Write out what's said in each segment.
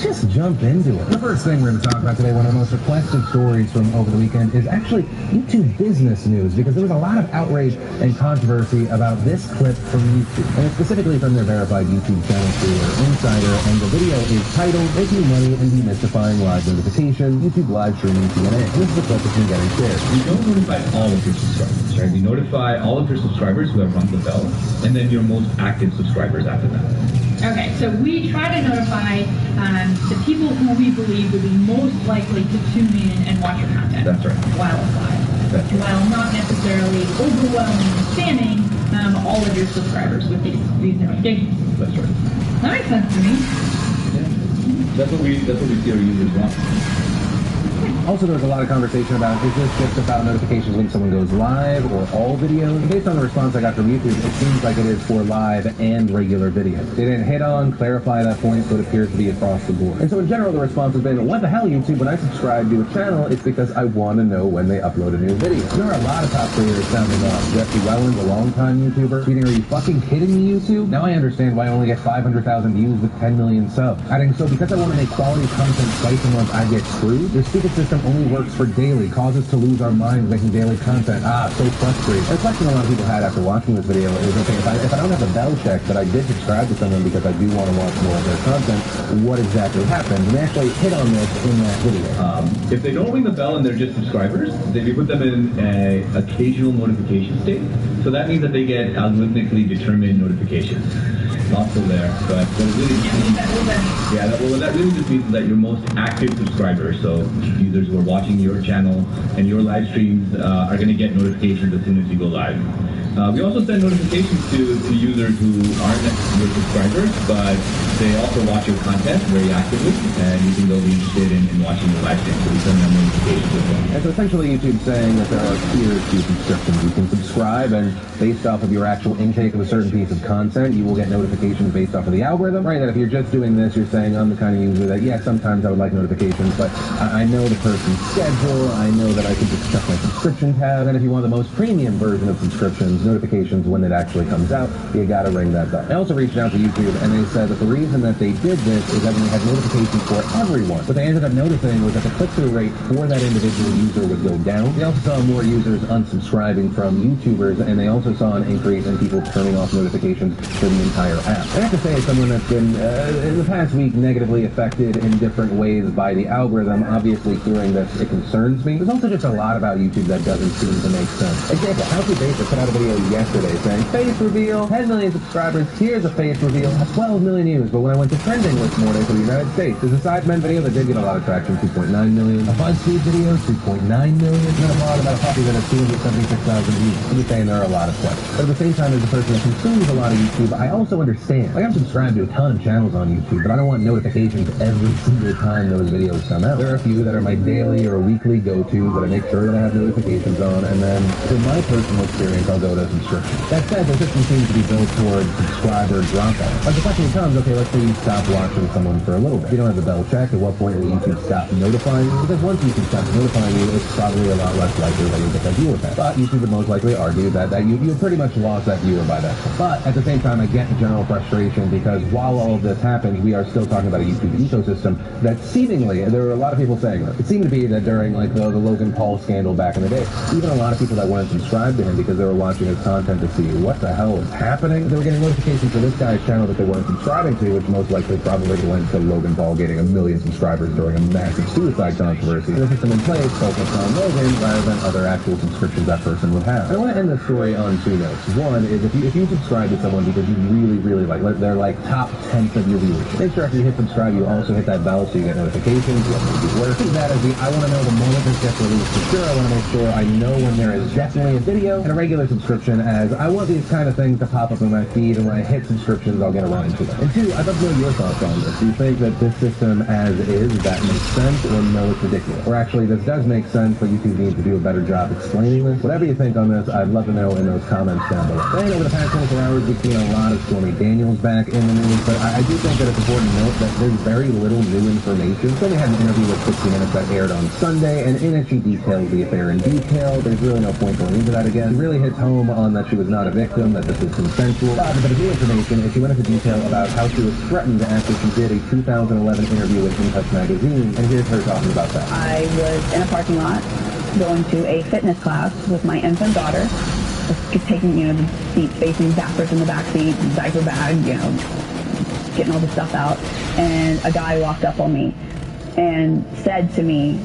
just jump into it. The first thing we're going to talk about today, one of the most requested stories from over the weekend, is actually YouTube business news, because there was a lot of outrage and controversy about this clip from YouTube, and it's specifically from their verified YouTube channel creator, Insider, and the video is titled, Making Money and Demystifying Live Notification, YouTube Live Streaming TNA. This is the clip that's been getting shared. You don't notify all of your subscribers, right? You notify all of your subscribers who have rung the bell, and then your most active subscribers after that. Okay, so we try to notify the people who we believe would be most likely to tune in and watch your content. That's right. While it's live. That's right. While not necessarily overwhelming and spamming all of your subscribers with these notifications. That's right. That makes sense to me. Yeah. That's what we see our users want. Also, there was a lot of conversation about, is this just about notifications when someone goes live or all videos? And based on the response I got from YouTube, it seems like it is for live and regular videos. They didn't hit on, clarify that point, so it appears to be across the board. And so in general, the response has been, what the hell, YouTube? When I subscribe to a channel, it's because I want to know when they upload a new video. There are a lot of top creators sounding off. Jesse Wellens, a longtime YouTuber, tweeting, are you fucking kidding me, YouTube? Now I understand why I only get 500,000 views with 10 million subs. Adding, so because I want to make quality content twice a month, I get screwed? Your stupid system only works for daily, causes to lose our minds making daily content. So frustrating. The question a lot of people had after watching this video is, okay, if I don't have a bell check, but I did subscribe to someone because I do want to watch more of their content, what exactly happened? And they actually hit on this in that video. If they don't ring the bell and they're just subscribers, then you put them in an occasional notification state. So that means that they get algorithmically determined notifications. Also there, but what it really means, what that really just means is that your most active subscribers, so users who are watching your channel and your live streams, are going to get notifications as soon as you go live. We also send notifications to users who aren't your subscribers, but they also watch your content very actively, and you think they'll be interested in watching your live stream, so we send them notifications as well. And so essentially YouTube's saying that there are tiers to subscriptions. You can subscribe, and based off of your actual intake of a certain piece of content, you will get notifications based off of the algorithm, right? That if you're just doing this, you're saying, I'm the kind of user that, yeah, sometimes I would like notifications, but I know the person's schedule, I know that I can just check my subscription tab, and if you want the most premium version of subscriptions, notifications when it actually comes out, you gotta ring that bell. I also reached out to YouTube, and they said that the reason that they did this is that they had notifications for everyone. What they ended up noticing was that the click-through rate for that individual user would go down. They also saw more users unsubscribing from YouTubers, and they also saw an increase in people turning off notifications for the entire app. I have to say, as someone that's been, in the past week, negatively affected in different ways by the algorithm, obviously hearing this, it concerns me. There's also just a lot about YouTube that doesn't seem to make sense. Example, Healthy Baker put out a video yesterday saying, face reveal, 10 million subscribers, here's a face reveal, 12 million views, but when I went to trending this morning for the United States, there's a Sidemen video that did get a lot of traction, 2.9 million, a BuzzFeed video, 2.9 million, and then a blog about a puppy that has 276,000 views. I'm just saying there are a lot of questions. But at the same time, as a person that consumes a lot of YouTube, I also understand. Like, I'm subscribed to a ton of channels on YouTube, but I don't want notifications every single time those videos come out. There are a few that are my daily or weekly go-tos that I make sure that I have notifications on, and then in my personal experience, I'll go to subscription. That said, the system seems to be built towards subscriber drop-off. Like, the question becomes, okay, let's say you stop watching someone for a little bit. You don't have the bell check. At what point will YouTube stop notifying you? Because once YouTube stops notifying you, it's probably a lot less likely that you'll get that viewer back. But YouTube would most likely argue that you pretty much lost that viewer by that point. But at the same time, I get the general frustration, because while all of this happens, we are still talking about a YouTube ecosystem that seemingly, there were a lot of people saying that. It seemed to be that during like the Logan Paul scandal back in the day, even a lot of people that weren't subscribed to him because they were watching his content to see what the hell is happening, they were getting notifications for this guy's channel that they weren't subscribing to, which most likely probably went to Logan Paul getting 1 million subscribers during a massive suicide controversy. The system in place focused on Logan rather than other actual subscriptions that person would have. I want to end this story on two notes. One is if you subscribe to someone because you really like, they're like top 10th of your viewership, make sure after you hit subscribe, you also hit that bell so you get notifications. You have to do work. That is I want to know the moment this gets released. For sure, I want to make sure I know when there is definitely a video, and a regular subscription, as I want these kind of things to pop up in my feed, and when I hit subscriptions, I'll get around to them. And two, I'd love to know your thoughts on this. Do you think that this system as is, that makes sense, or no, it's ridiculous? Or actually, this does make sense, but YouTube needs to do a better job explaining this? Whatever you think on this, I'd love to know in those comments down below. And over the past 24 hours, we've seen a lot of Stormy Daniels back in the news, but I do think that it's important to note that there's very little new information. Stormy had an interview with 60 Minutes that aired on Sunday, and in it she details the affair in detail. There's really no point going into that again. It really hits home home on that she was not a victim, that this was consensual. But the new information is she went into detail about how she was threatened after she did a 2011 interview with In Touch magazine, and here's her talking about that. I was in a parking lot going to a fitness class with my infant daughter, taking, the seat facing backwards in the back seat, diaper bag, getting all the stuff out, and a guy walked up on me and said to me,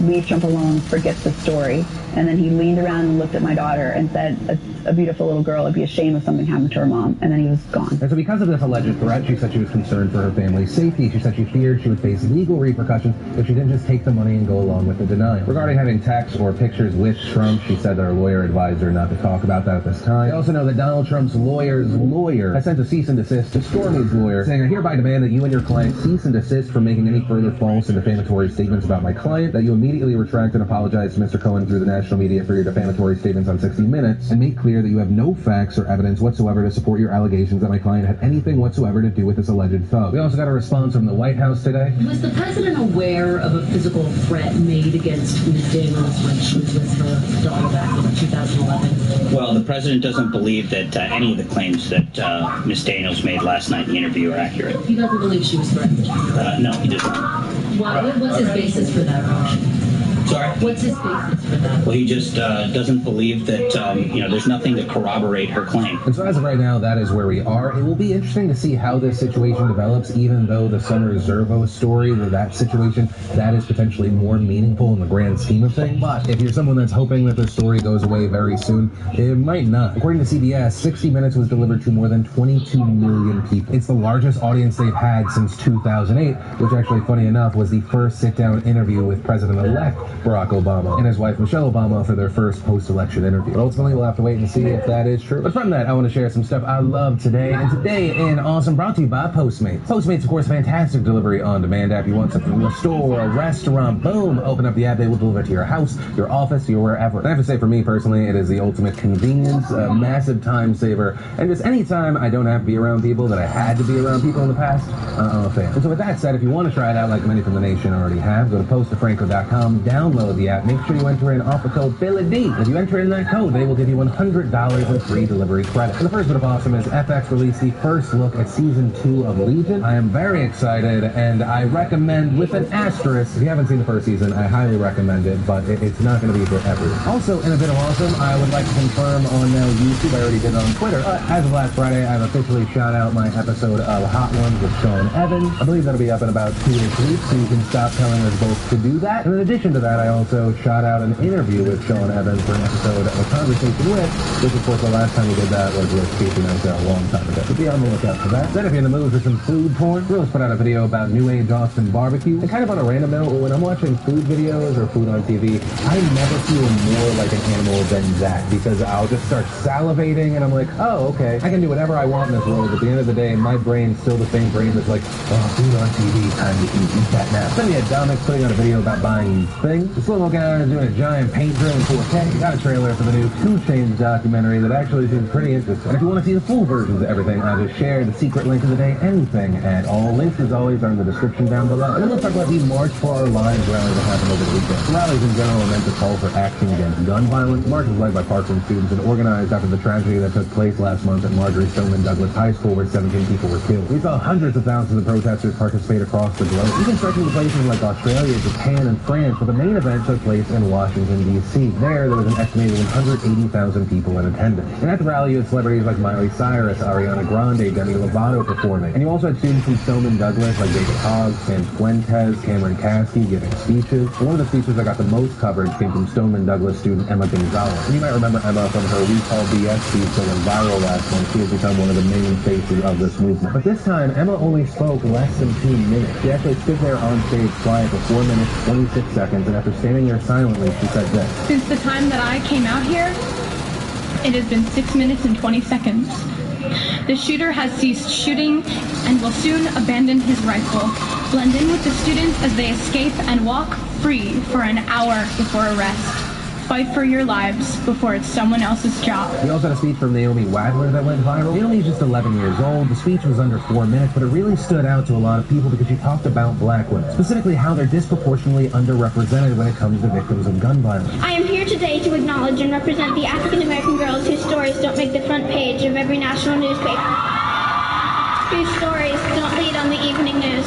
"Leave Trump alone, forget the story." And then he leaned around and looked at my daughter and said, a beautiful little girl, it'd be a shame if something happened to her mom. And then he was gone. And so because of this alleged threat, she said she was concerned for her family's safety. She said she feared she would face legal repercussions if she didn't just take the money and go along with the denial. Regarding having texts or pictures with Trump, she said that her lawyer advised her not to talk about that at this time. We also know that Donald Trump's lawyer's lawyer has sent a cease and desist to Stormy's lawyer, saying, "I hereby demand that you and your client cease and desist from making any further false and defamatory statements about my client, that you immediately retract and apologize to Mr. Cohen through the national media for your defamatory statements on 60 Minutes, and make clear that you have no facts or evidence whatsoever to support your allegations that my client had anything whatsoever to do with this alleged thug." We also got a response from the White House today. Was the president aware of a physical threat made against Ms. Daniels when she was with her daughter back in 2011? Well, the president doesn't believe that any of the claims that Ms. Daniels made last night in the interview are accurate. He doesn't believe she was threatened? No, he does not. What's his basis for that? Sorry? What's his basis for that? Well, he just doesn't believe that, there's nothing to corroborate her claim. And so as of right now, that is where we are. It will be interesting to see how this situation develops, even though the Summer Zervo story, that situation, that is potentially more meaningful in the grand scheme of things. But if you're someone that's hoping that the story goes away very soon, it might not. According to CBS, 60 Minutes was delivered to more than 22 million people. It's the largest audience they've had since 2008, which actually, funny enough, was the first sit-down interview with President-elect Barack Obama and his wife Michelle Obama for their first post-election interview. But ultimately, we'll have to wait and see if that is true. But from that, I want to share some stuff I love today. And today in Awesome, brought to you by Postmates. Postmates, of course, fantastic delivery on-demand app. You want something from a store, a restaurant, boom, open up the app, they will deliver it to your house, your office, your wherever. And I have to say, for me personally, it is the ultimate convenience, a massive time saver, and just anytime I don't have to be around people that I had to be around people in the past, I'm a fan. And so with that said, if you want to try it out like many from the nation already have, go to postofranco.com, download the app, make sure you enter in offer code BILLY. If you enter in that code, they will give you $100 in free delivery credit. And the first bit of awesome is FX released the first look at Season 2 of Legion. I am very excited, and I recommend, with an asterisk, if you haven't seen the first season, I highly recommend it, but it's not going to be for everyone. Also, in a bit of awesome, I would like to confirm on YouTube, I already did it on Twitter, as of last Friday, I've officially shot out my episode of Hot Ones with Sean Evans. I believe that'll be up in about 2-ish weeks, so you can stop telling us both to do that. And in addition to that, I also shot out an interview with Sean Evans for an episode of A Conversation With, which of course the last time we did that was with Casey Neistat a long time ago. So be on the lookout for that. Then if you're in the mood for some food porn, Reels put out a video about New Age Austin barbecue. And kind of on a random note, when I'm watching food videos or food on TV, I never feel more like an animal than that, because I'll just start salivating and I'm like, oh, okay, I can do whatever I want in this world. But at the end of the day, my brain's still the same brain that's like, oh, food on TV, time to eat that now. Then we had Dominic putting out a video about buying these things. The slow-mo guy is doing a giant paint drill in 4K. Got a trailer for the new 2 Chainz documentary that actually seems pretty interesting. And if you want to see the full versions of everything, I just shared the secret link of the day, anything at all. Links, as always, are in the description down below. And then let's talk about the March for Our Lives rally that happened over the weekend. The rallies in general are meant to call for action against gun violence. The march was led by Parkland students and organized after the tragedy that took place last month at Marjorie Stoneman Douglas High School, where 17 people were killed. We saw hundreds of thousands of protesters participate across the globe, even stretching to places like Australia, Japan, and France, but the main event took place in Washington, D.C. There was an estimated 180,000 people in attendance. And at the rally, you had celebrities like Miley Cyrus, Ariana Grande, Demi Lovato performing. And you also had students from Stoneman Douglas like David Hogg, Sam Fuentes, Cameron Caskey giving speeches. And one of the speeches that got the most coverage came from Stoneman Douglas student Emma Gonzalez. And you might remember Emma from her We Call BS speech that went viral last month. She has become one of the main faces of this movement. But this time, Emma only spoke less than 2 minutes. She actually stood there on stage quiet for 4 minutes, 26 seconds, and after standing there silently, she said this. Since the time that I came out here, it has been 6 minutes and 20 seconds. The shooter has ceased shooting and will soon abandon his rifle, blend in with the students as they escape, and walk free for an hour before arrest. fight for your lives before it's someone else's job. We also had a speech from Naomi Wagler that went viral. Naomi is just 11 years old. The speech was under 4 minutes, but it really stood out to a lot of people because she talked about black women, specifically how they're disproportionately underrepresented when it comes to victims of gun violence. I am here today to acknowledge and represent the African American girls whose stories don't make the front page of every national newspaper, whose stories don't lead on the evening news.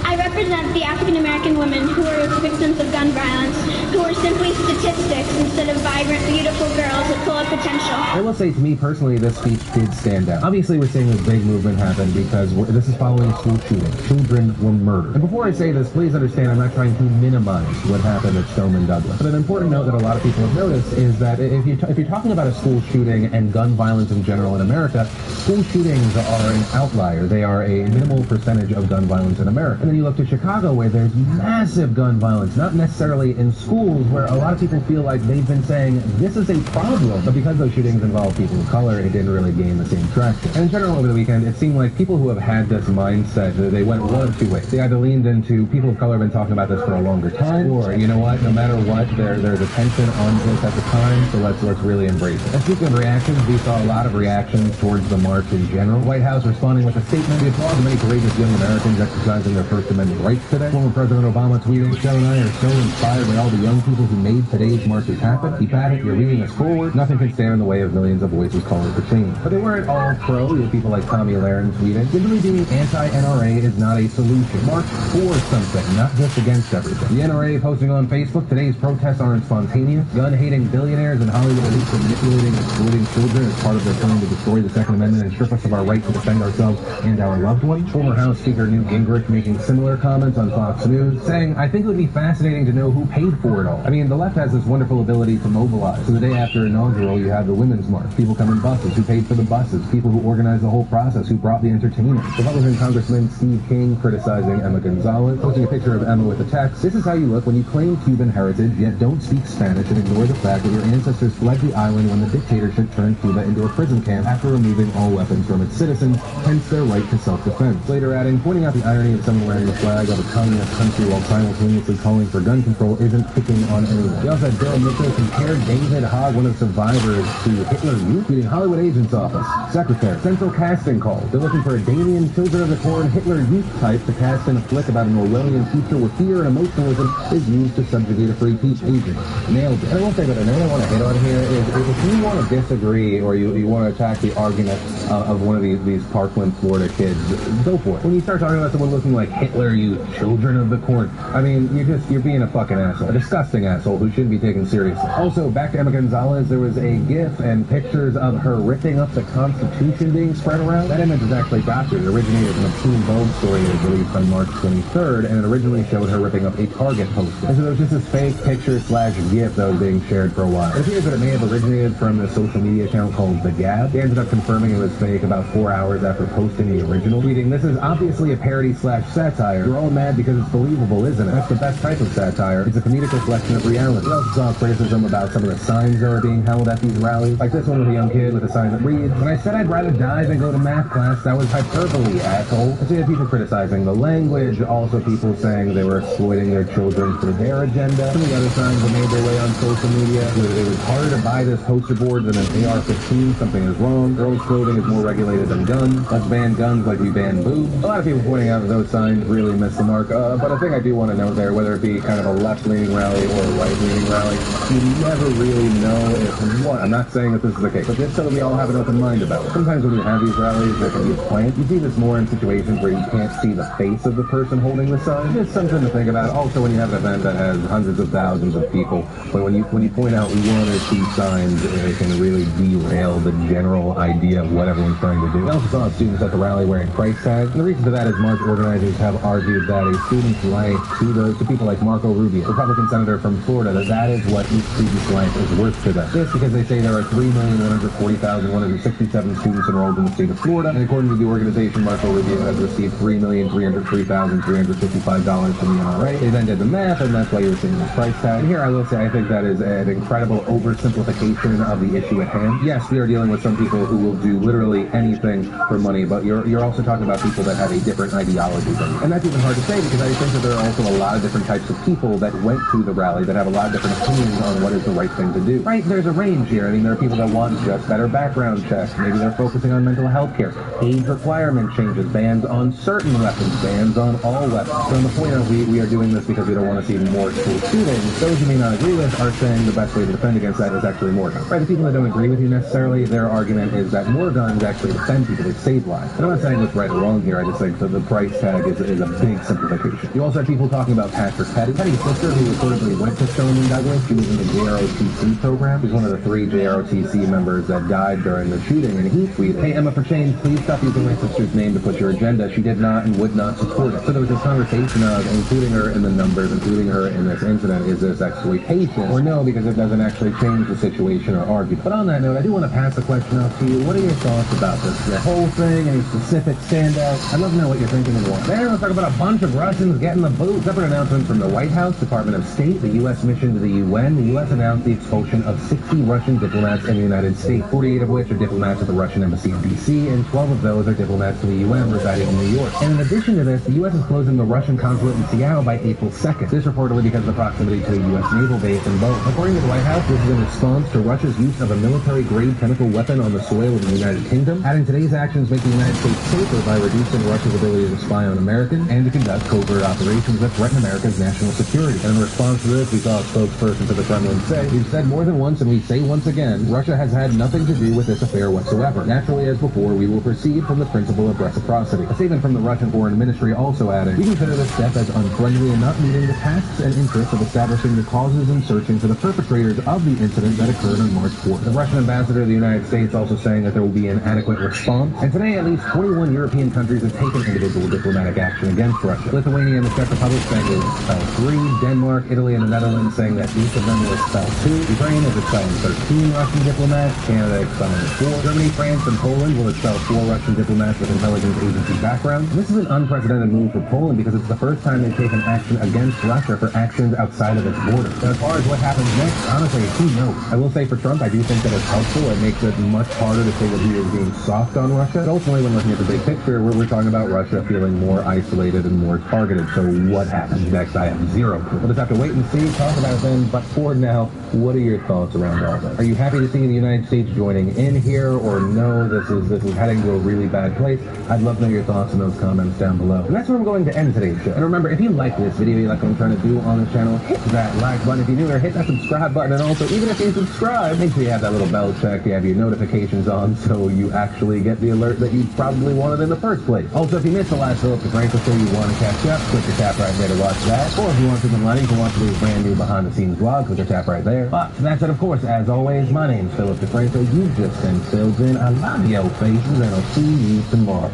I represent the African American women who are victims of gun violence, who are simply statistics instead of vibrant, beautiful girls with full of potential. I will say, to me personally, this speech did stand out. Obviously, we're seeing this big movement happen because this is following a school shooting. Children were murdered. And before I say this, please understand I'm not trying to minimize what happened at Stoneman Douglas. But an important note that a lot of people have noticed is that if you're talking about a school shooting and gun violence in general in America, school shootings are an outlier. They are a minimal percentage of gun violence in America. And then you look to Chicago, where there's massive gun violence, not necessarily in schools, where a lot of people feel like they've been saying this is a problem, but because those shootings involve people of color, it didn't really gain the same traction. And in general, over the weekend, it seemed like people who have had this mindset, they went one of two ways. They either leaned into people of color have been talking about this for a longer time, or you know what, no matter what, there's attention on this at the time, so let's really embrace it. And speaking of reactions, we saw a lot of reactions towards the march in general. The White House responding with a statement. We applaud the many courageous young Americans exercising their First Amendment rights today. Former President Obama tweeting, Joe and I are so inspired by all the young people who made today's marches happen. Keep at it, you're leading us forward. Nothing can stand in the way of millions of voices calling for change. But they weren't all pro. You had people like Tommy Lahren tweeting, simply being anti-NRA is not a solution. March for something, not just against everything. The NRA posting on Facebook, today's protests aren't spontaneous. Gun-hating billionaires in Hollywood are manipulating and exploiting children as part of their plan to destroy the Second Amendment and strip us of our right to defend ourselves and our loved ones. Former House Speaker Newt Gingrich making similar comments on Fox News, saying, I think it would be fascinating to know who paid for it all. I mean, the left has this wonderful ability to mobilize. So the day after inaugural, you have the Women's March. People come in buses. Who paid for the buses? People who organized the whole process. Who brought the entertainment? Republican Congressman Steve King criticizing Emma Gonzalez, posting a picture of Emma with a text. This is how you look when you claim Cuban heritage, yet don't speak Spanish and ignore the fact that your ancestors fled the island when the dictatorship turned Cuba into a prison camp after removing all weapons from its citizens, hence their right to self-defense. Later adding, pointing out the irony of someone wearing the flag of a communist country while simultaneously calling for gun control isn't picking on anyone. We also had Bill Mitchell compare David Hogg, one of the survivors, to Hitler Youth, tweeting Hollywood Agent's Office. Secretary, Central Casting Call. They're looking for a Damien Children of the Corn Hitler Youth type to cast in a flick about an Orwellian future where fear and emotionalism is used to subjugate a free speech agent. Nailed it. And I will say that another one I hit on here is if you want to disagree or you want to attack the argument of one of these Parkland, Florida kids, go for it. When you start talking about someone looking like Hitler, you children of the corn, I mean, you're being a fucking asshole. A disgusting asshole who shouldn't be taken seriously. Also, back to Emma Gonzalez, there was a GIF and pictures of her ripping up the Constitution being spread around. That image is actually doctored. It originated from a Teen Vogue story that was released on March 23rd, and it originally showed her ripping up a Target poster. And so there was just this fake picture / GIF that was being shared for a while. It appears that it may have originated from a social media account called The Gab. They ended up confirming it was fake about 4 hours after posting the original, tweeting, this is obviously a parody / satire. You're all mad because it's believable, isn't it? That's the best type of satire. It's a comedic reflection of reality. We also saw criticism about some of the signs that are being held at these rallies. Like this one with a young kid with a sign that reads, when I said I'd rather die than go to math class, that was hyperbole, asshole. And so you had people criticizing the language, also people saying they were exploiting their children for their agenda. Some of the other signs that made their way on social media, it was harder to buy this poster board than an AR-15, something is wrong. Girls' clothing is more regulated than guns. Let's ban guns like we ban boobs. A lot of people pointing out that those signs really missed the mark. But I think I do want to note there, whether it be kind of a left-leaning rally or a right-leaning rally, you never really know if what. I'm not saying that this is the case, but just so that we all have an open mind about it. Sometimes when you have these rallies, there can be a plant. You see this more in situations where you can't see the face of the person holding the sign. Just something to think about. Also, when you have an event that has hundreds of thousands of people, but when you point out one or two signs, it can really derail the general idea of what everyone's trying to do. We also saw students at the rally wearing price tags. And the reason for that is march organizers have argued that a student's life to people like Marco Rubio, Republican senator from Florida, that is what each student's life is worth to them. This because they say there are 3,140,167 students enrolled in the state of Florida, and according to the organization, Marco Rubio has received $3,303,355 from the NRA. They then did the math, and that's why you're seeing this price tag. And here I will say I think that is an incredible oversimplification of the issue at hand. Yes, we are dealing with some people who will do literally anything for money, but you're also talking about people that have a different ideology than you. And that's even hard to say because I think that there are also a lot of different types of people that went to the rally that have a lot of different opinions on what is the right thing to do. Right, there's a range here. I mean, there are people that want just better background checks. Maybe they're focusing on mental health care, age requirement changes, bans on certain weapons, bans on all weapons. So on the point of we are doing this because we don't want to see more school shootings, those you may not agree with are saying the best way to defend against that is actually more guns. Right, the people that don't agree with you necessarily, their argument is that more guns actually defend people, they save lives. And I'm not saying what's right or wrong here, I just think that the price tag is a big simplification. You also have people talking about Patrick Petty. Petty's sister, who reportedly went to Stoneman Douglas, she was in the JROTC program. She's one of the 3 JROTC members that died during the shooting, and he tweeted, "Hey, Emma for Change, please stop using my sister's name to push your agenda. She did not and would not support it." So there was this conversation of including her in the numbers, including her in this incident, is this exploitation or no, because it doesn't actually change the situation or argument. But on that note, I do want to pass the question off to you. What are your thoughts about this? The whole thing, any specific standouts? I'd love to know what you're thinking and why. Then let's talk about a bunch of Russians getting the boot. Separate announcement from the White House, Department of State, the U.S. mission to the UN. The U.S. announced the expulsion of 60 Russian diplomats in the United States, 48 of which are diplomats at the Russian Embassy in D.C., and 12 of those are diplomats to the UN residing in New York. And in addition to this, the U.S. is closing the Russian consulate in Seattle by April 2nd. This reportedly because of the proximity to a U.S. naval base in both. According to the White House, this is in response to Russia's use of a military-grade chemical weapon on the soil of the United Kingdom. Adding today's actions make the United States safer by reducing Russia's ability to spy on Americans and to conduct covert operations that threaten America's national security. And in response to this, we saw a spokesperson to the Kremlin say, "We've said more than once and we say once again, Russia has had nothing to do with this affair whatsoever. Naturally, as before, we will proceed from the principle of reciprocity." A statement from the Russian Foreign Ministry also added, "We consider this step as unfriendly and not meeting the tasks and interests of establishing the causes and searching for the perpetrators of the incident that occurred on March 4th. The Russian ambassador to the United States also saying that there will be an adequate response. And today, at least 21 European countries have taken individual diplomatic action against Russia. Lithuania and the Czech Republic saying they will expel 3, Denmark, Italy, and the Netherlands saying that each of them will expel 2. Ukraine is expelling 13 Russian diplomats. Canada expelling 4. Germany, France, and Poland will expel 4 Russian diplomats with intelligence agency backgrounds. And this is an unprecedented move for Poland because it's the first time they've taken action against Russia for actions outside of its borders. And as far as what happens next, honestly, who knows? I will say for Trump, I do think that it's helpful. It makes it much harder to say that he is being soft on Russia. But ultimately, when looking at the big picture, we're talking about Russia feeling more isolated and more targeted. So what happens next? I have zero clue. We'll just have to wait and see, talk about it then. But for now, what are your thoughts around all that? Are you happy to see the United States joining in here, or no, this is heading to a really bad place? I'd love to know your thoughts in those comments down below. And that's where I'm going to end today's show. And remember, if you like this video, you like what I'm trying to do on the channel, hit that like button. If you're new there, hit that subscribe button. And also, even if you subscribe, make sure you have that little bell check, you have your notifications on, so you actually get the alert that you probably wanted in the first place. Also, if you missed the last Philip DeFranco show, you want to catch up, click the tap right there to watch that. Or if you want something light, you can watch these brand new behind the scenes vlogs, click the tap right there. But that's it, of course. As always, my name's Philip DeFranco. You've just been filled in. I love your faces, and I'll see you tomorrow.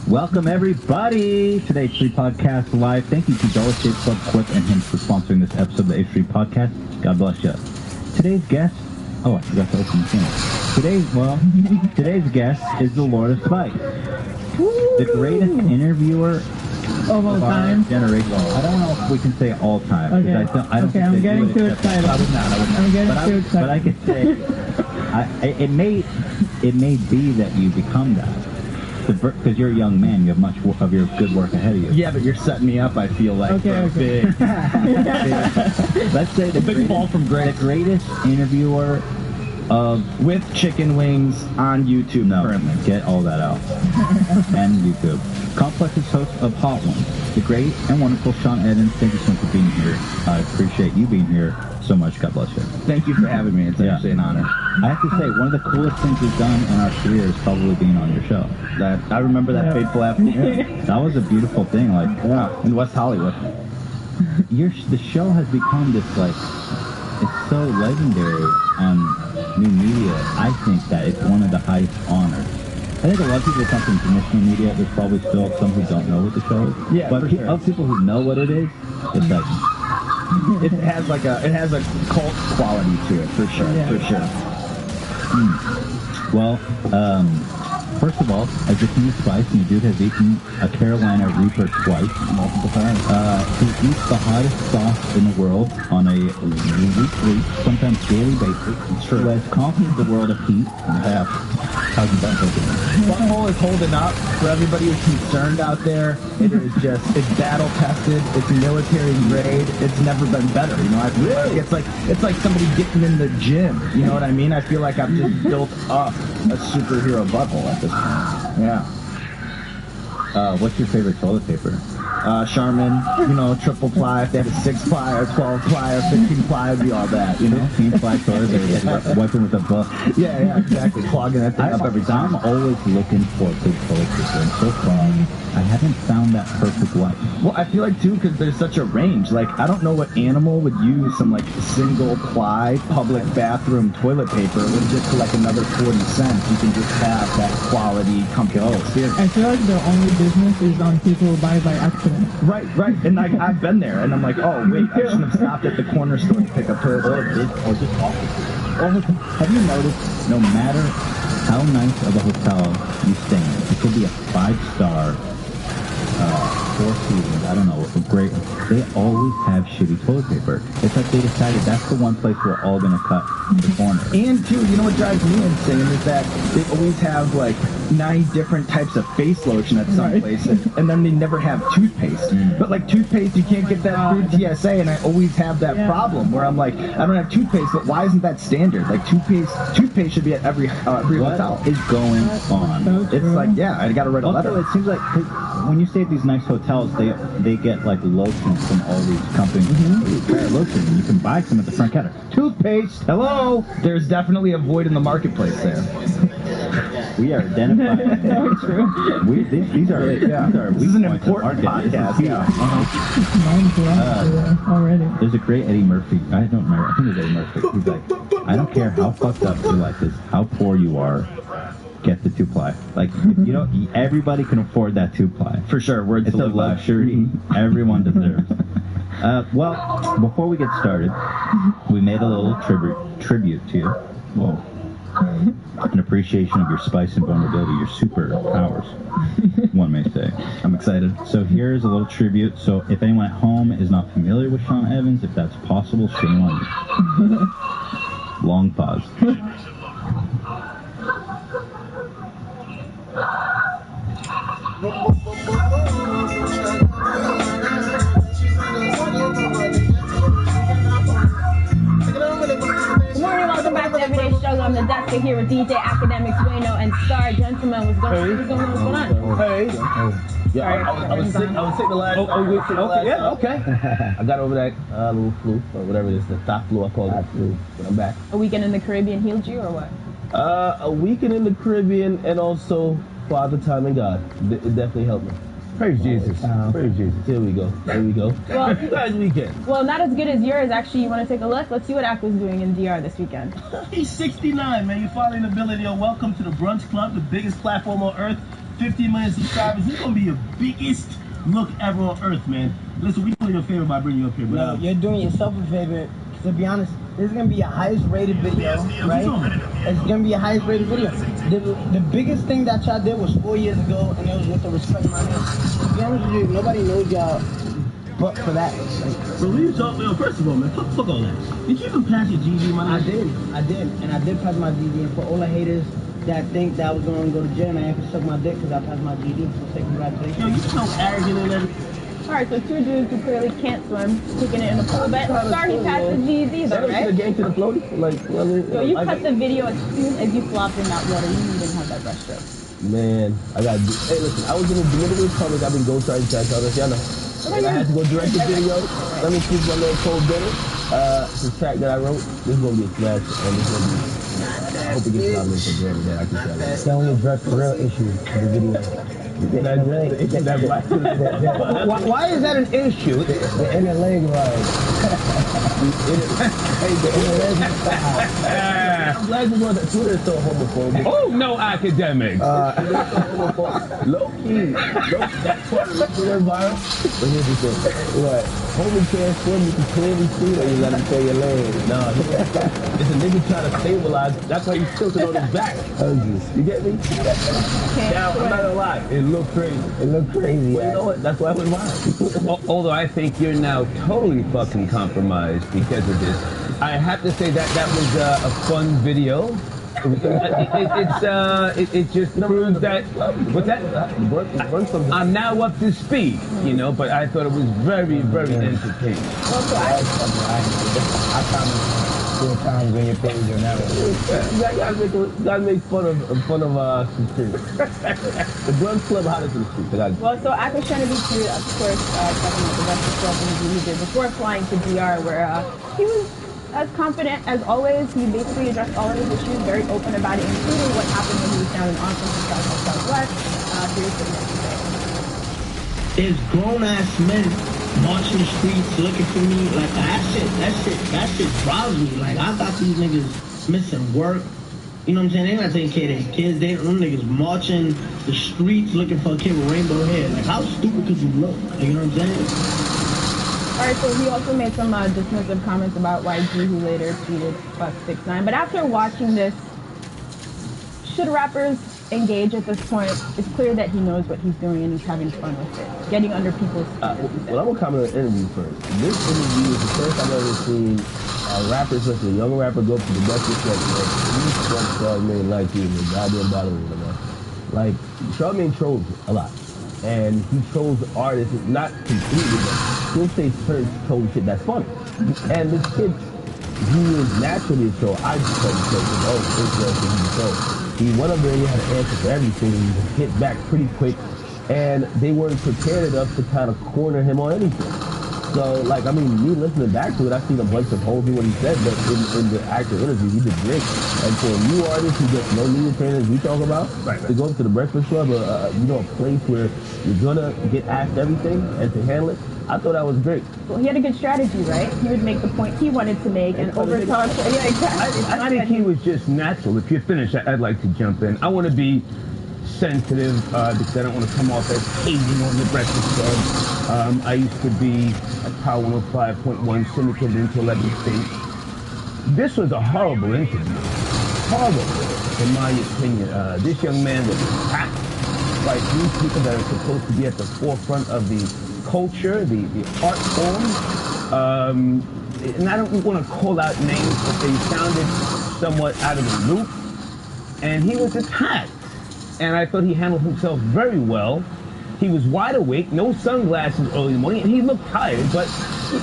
Welcome, everybody, to the H3 Podcast Live. Thank you to Dollar Shave Club, Quip, and him for sponsoring this episode of the H3 Podcast. God bless you. Today's guest... Oh, I forgot to open the channel. Today's guest is the Lord of Spike. The greatest interviewer of all time. Generation. I don't know if we can say all time. Okay. I don't think I'm getting too excited. I would not. I'm getting too excited. But I could say, it may be that you become that. Because you're a young man, you have much of your good work ahead of you. Yeah, but you're setting me up, I feel like. Okay. Big. Let's say the big fall from grace. The greatest interviewer with chicken wings on YouTube currently. Get all that out. And YouTube. Complex's host of Hot Ones, the great and wonderful Sean Edens. Thank you so much for being here. I appreciate you being here so much. God bless you. Thank you for having me. It's actually an honor. I have to say, one of the coolest things we've done in our career is probably being on your show. I remember that fateful afternoon. That was a beautiful thing. Like, in West Hollywood. The show has become this, like, it's so legendary on new media. I think that it's one of the highest honors. I think a lot of people come from traditional media. There's probably still some who don't know what the show is. Yeah, but of people who know what it is, it's like it has a cult quality to it, for sure. Well, First of all, as if you spice, and the dude has eaten a Carolina Reaper twice. Multiple times. He eats the hottest sauce in the world on a weekly, sometimes daily basis. Sure. Who has conquered the world of heat and half. How's your butt looking? Butthole is holding up for everybody who's concerned out there. It is just, it's battle tested, it's military grade, it's never been better, you know. I feel like it's like somebody getting in the gym, you know what I mean? I feel like I've just built up a superhero butthole at this point. Yeah. What's your favorite toilet paper? Charmin, you know, triple ply. If they had a 6 ply or 12 ply or 15 ply, it'd be all that, you know. 15 ply toilet paper, wiping with a book. Yeah, exactly. Clogging that thing up every time. I'm always looking for good toilet paper, and so far, I haven't found that perfect wipe. Well, I feel like, too, because there's such a range. Like, I don't know what animal would use some, like, single-ply public bathroom toilet paper when just for, like, another 40 cents, you can just have that quality, comfortable experience. I feel like the only business is on people who buy by accident. Right. And, like, I've been there, and I'm like, oh, wait, I shouldn't have stopped at the corner store to pick up toilet paper. Or just awful. Have you noticed, no matter how nice of a hotel you stay in, it could be a 5-star, 4 seasons, I don't know, great. They always have shitty toilet paper. It's like they decided that's the one place we're all going to cut the corner. And, too, you know what drives me insane is that they always have, like, 9 different types of face lotion at some places, and then they never have toothpaste. But, like, toothpaste, you can't get that through TSA, and I always have that problem where I'm like, I don't have toothpaste, but why isn't that standard? Like, toothpaste should be at every hotel. What is going on? It's like, yeah, I got to write a letter. Also, it seems like when you stay at these nice hotels, they get like lotions from all these companies. Lotion, and you can buy some at the front counter. Toothpaste. Hello. There's definitely a void in the marketplace there. We are identifying. True. These are this is an important podcast. Already. There's a great Eddie Murphy. I don't remember. I think it's Eddie Murphy. He's like, I don't care how fucked up your life is, how poor you are. Get the 2-ply. Like, you know, everybody can afford that 2-ply. For sure. It's a luxury everyone deserves. Well, before we get started, we made a little tribute to you. Whoa. An appreciation of your spice and vulnerability, your superpowers, one may say. I'm excited. So here's a little tribute. So if anyone at home is not familiar with Sean Evans, if that's possible, shame on you. Long pause. Good morning, welcome back to Everyday Struggle. I'm the Doctor here with DJ Academics, Wayno, and Star. Gentlemen, what's going on? Hey. Yeah, I was sick the last. Okay. I got over that little flu or whatever it is, the top flu I call it. Flu. But I'm back. A weekend in the Caribbean healed you, or what? A weekend in the Caribbean and also Father Time and God. It definitely helped me. Praise Jesus. Praise Jesus. Here we go. Well, you guys' weekend. Well, not as good as yours. Actually, you want to take a look? Let's see what Ak was doing in DR this weekend. He's 69, man. You're following the ability. Welcome to the Brunch Club, the biggest platform on earth. 50 million subscribers. This is going to be your biggest look ever on earth, man. Listen, we doing you a favor by bringing you up here. But, you're doing yourself a favor. To be honest, this is going to be your highest rated video, right? It's going to be your highest rated video. The biggest thing that y'all did was 4 years ago, and it was with the Respect My Name. To be honest with you, nobody knows y'all but for that. Bro, what are you talking about? First of all, man, fuck all that. Did you even pass your GED, man? I did. And I did pass my GED. And for all the haters that think that I was going to go to jail and I have to suck my dick because I passed my GED, so say congratulations. Yo, you so arrogant and everything. Alright, so 2 dudes who clearly can't swim, taking it in a pool bet. Sorry, he passed the GED though, right? Game to the floaty? Like, you know what I mean? So you cut the video as soon as you flopped in that water. You didn't have that breaststroke. Man, hey, listen, I was in the Dominican Republic. I've been go trying to catch all this, y'all know. And I had to go direct the video. Let me speak my little cold dinner. It's a track that I wrote. This is going to be a smash, and this is going to be, I hope it gets nominated for Grammy, that I can tell you. They only address the real issue of the video. Why is that an issue? The inner leg ride. The inner leg I'm glad you know that Twitter is so homophobic. Oh, no academics. Low key, that Twitter went viral. But here's the thing. What? Homie can't swim, you can clearly see that you let him throw your leg. No, it's a nigga trying to stabilize. That's why he's tilted on his back. You get me? Now, I'm not gonna lie. It looked crazy. It looked crazy. But you know what? That's why it went viral. Although I think you're now totally fucking compromised because of this. I have to say that was a fun video. It just proves that. What's that? I'm now up to speed, you know. But I thought it was very, very entertaining. Also, I comment 4 times on your page or now. You gotta make fun of some streets. The Brunch Club hottest in the street. Well, so I was trying to be cute, of course, talking about the Breakfast Club interview he did before flying to DR, where he was as confident as always. He basically addressed all of his issues, very open about it, including what happened when he was down in Austin for Southwest. Here's what he had to say. There's grown-ass men marching the streets looking for me. Like, that shit drives me. Like, I got these niggas missing work. You know what I'm saying? They're not taking care of their kids. Them niggas marching the streets looking for a kid with rainbow hair. Like, how stupid could you look? Like, you know what I'm saying? Alright, so he also made some dismissive comments about YG, who later tweeted fuck 6ix9ine. But after watching this, should rappers engage at this point? It's clear that he knows what he's doing and he's having fun with it. Getting under people's skin. Well, I'm gonna comment on the interview first. This interview is the first I've ever seen a rapper, especially a young rapper, go up to the breakfast club and you fuck Charlamagne like you in the goddamn ballerina, man. Like, Charlamagne trolls a lot. And he trolls artists, not completely, but he'll say certain troll shit that's funny. And this kid, he is naturally a troll. I just told him, he's a troll. He went up there and he had an answer for everything. He hit back pretty quick. And they weren't prepared enough to kind of corner him on anything. So, like, I mean, me listening back to it, I seen a bunch of holes in what he said, but in the actual interview, he did great. And for a new artist who gets no media training, as we talk about, to go up to the Breakfast Club, a place where you're gonna get asked everything and to handle it, I thought that was great. Well, he had a good strategy, right? He would make the point he wanted to make and overtalk. Yeah, exactly. I think he was just natural. If you're finished, I'd like to jump in. I want to be sensitive because I don't want to come off as hating on the Breakfast Club. I used to be at Power 105.1 syndicated into 11 states. This was a horrible interview. Horrible, in my opinion. This young man was attacked by these people that are supposed to be at the forefront of the culture, the art form. And I don't want to call out names, but they sounded somewhat out of the loop. And he was attacked. And I thought he handled himself very well. He was wide awake, no sunglasses early in the morning, and he looked tired. But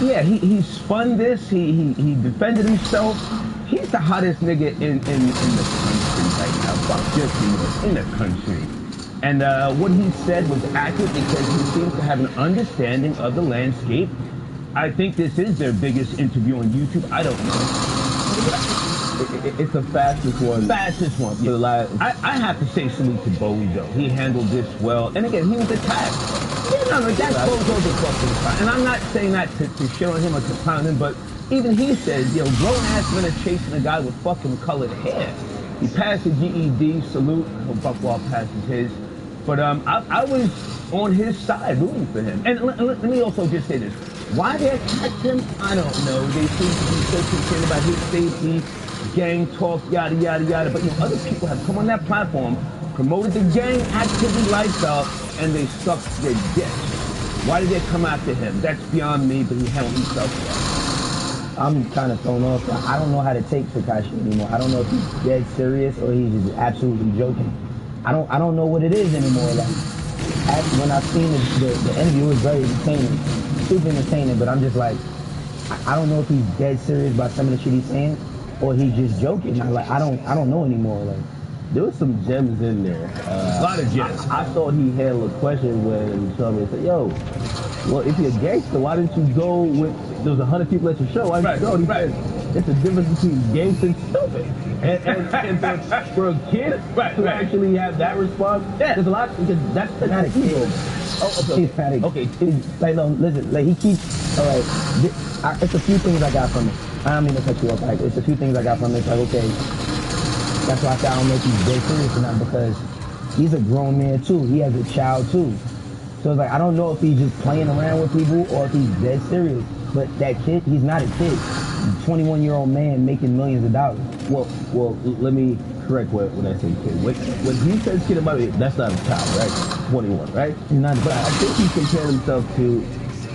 yeah, he spun this. He defended himself. He's the hottest nigga in the country right now. Fuck just in the country. And what he said was accurate because he seems to have an understanding of the landscape. I think this is their biggest interview on YouTube. I don't know. It's the fastest one. Fastest one. Yeah. I have to say salute to Bowie, though. He handled this well. And again, he was attacked. Yeah, no, that goes over fucking fine. And I'm not saying that to shit on him or to pound him, but even he says, grown-ass men are chasing a guy with fucking colored hair. He passed the GED, salute. Buckwall passes his. But I was on his side rooting for him. And let me also just say this. Why they attacked him, I don't know. They seem to be so concerned about his safety, gang talk, yada, yada, yada. But other people have come on that platform, promoted the gang activity lifestyle, and they sucked their dick. Why did they come after him? That's beyond me, but he handled himself well. I'm kind of thrown off. I don't know how to take Tekashi anymore. I don't know if he's dead serious or he's just absolutely joking. I don't know what it is anymore. Like, when I've seen the interview, it was very entertaining, super entertaining. But I'm just like, I don't know if he's dead serious about some of the shit he's saying, or he's just joking. I don't know anymore. Like, there was some gems in there. A lot of gems. I thought he handled a question when Charlamagne said, "Yo, well, if you're a gangster, why didn't you go with? There was 100 people at your show. Why didn't you go?" He said, "It's the difference between gangster and stupid." And for a kid to actually have that response, there's a lot because that's not a kid. Okay. Like, no, listen. Like, he keeps. All right. It's a few things I got from it. I don't mean to cut you off. Like, it's a few things I got from it. It's like, okay, That's why I say I don't know if he's dead serious or not, because he's a grown man too. He has a child too. So it's like, I don't know if he's just playing around with people or if he's dead serious. But that kid, he's not a kid. He's a 21-year-old man making millions of dollars. Well, let me correct when I say kid. When he says kid about it, that's not a child, right? 21, right? He's not. But I think he's comparing himself to,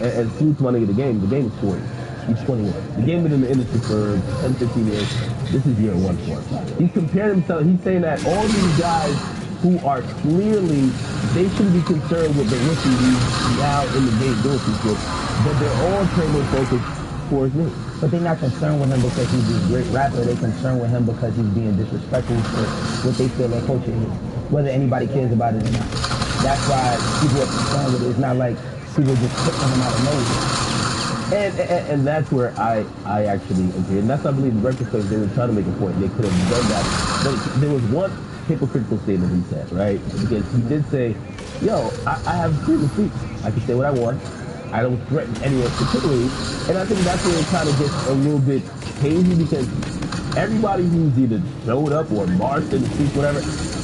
and salute my nigga, the game is 40. He's 21. The game been in the industry for 10, 15 years. This is year one for him. He's comparing himself, he's saying that all these guys who are clearly, they shouldn't be concerned with the rookie now in the game doing some shit, but they're all trying to focus towards me. But they're not concerned with him because he's a great rapper. They're concerned with him because he's being disrespectful for what they feel their culture is, whether anybody cares about it or not. That's why people are concerned with it. It's not like people just picking him out of nowhere. And that's where I actually agree. And that's, I believe, the record players, they were trying to make a point. They could have done that. But there was one hypocritical statement he said, right? Because he did say, yo, I have freedom of speech. I can say what I want. I don't threaten anyone particularly. And I think that's where it kind of gets a little bit hazy, because everybody who's either showed up or marched in the streets, whatever,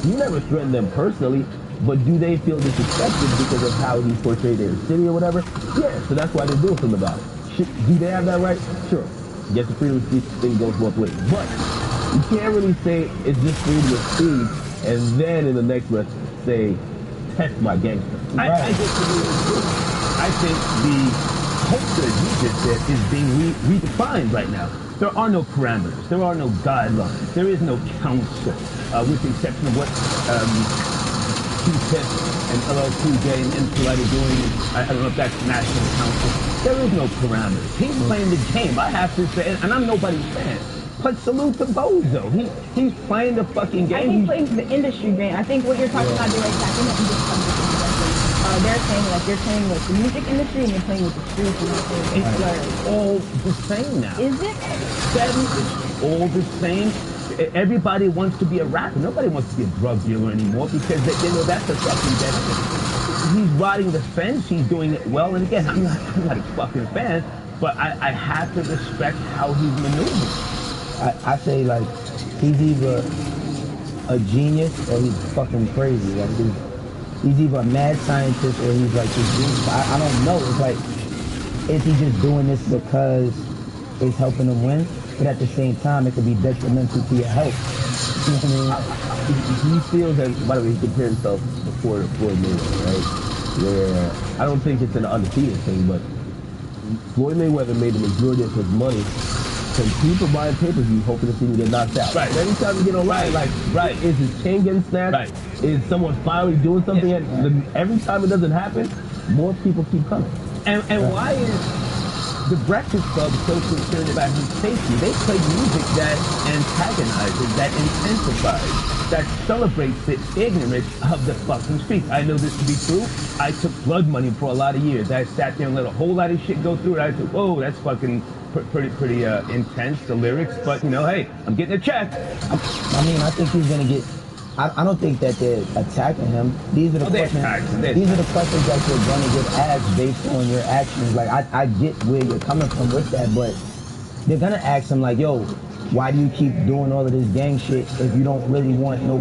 you never threatened them personally, but do they feel disrespected because of how he portrayed their city or whatever? Yeah, so that's why they're doing something about it. Do they have that right? Sure. Yes, the freedom of speech thing goes both ways. But you can't really say it's just freedom of speech and then in the next breath say, test my gangster. I disagree with you. I think the culture you just said is being redefined right now. There are no parameters. There are no guidelines. There is no council, with the exception of what Q-Tip and LL Cool J and MC Light are doing. I don't know if that's national council. There is no parameters. He's playing the game. I have to say, and I'm nobody's fan, but salute to Bozo. He's playing the fucking game. I think playing the industry game. I think what you're talking about doing is attacking the industry. They're saying like the music industry, and you're playing with the streets. And it's all the same now. Is it? It's all the same. Everybody wants to be a rapper. Nobody wants to be a drug dealer anymore, because they know that's a fucking benefit. He's riding the fence. He's doing it well. And again, I'm not a fucking fan, but I have to respect how he's maneuvering. I say, like, he's either a genius or he's fucking crazy. Like, he's either a mad scientist or he's like this genius. I don't know. It's like, is he just doing this because it's helping him win? But at the same time, it could be detrimental to your health. You know what I He mean? feels that, by the way, he compared himself before Floyd Mayweather, right? Where I don't think it's an undefeated thing, but Floyd Mayweather made the majority of his money from people buying pay-per-view hoping to see him get knocked out. Right. Every time you get online, like, is his chain getting snatched? Right. Is someone finally doing something? Yes. And every time it doesn't happen, more people keep coming. And why is the Breakfast Club so concerned about his safety? They play music that antagonizes, that intensifies, that celebrates the ignorance of the fucking streets. I know this to be true. I took blood money for a lot of years. I sat there and let a whole lot of shit go through it. I said, whoa, that's fucking pretty intense, the lyrics. But, you know, hey, I'm getting a check. I mean, I think he's going to get... I don't think that they're attacking him. These are the questions. These are the questions that you're going to get asked based on your actions. Like, I get where you're coming from with that, but they're going to ask him, like, yo, why do you keep doing all of this gang shit if you don't really want no...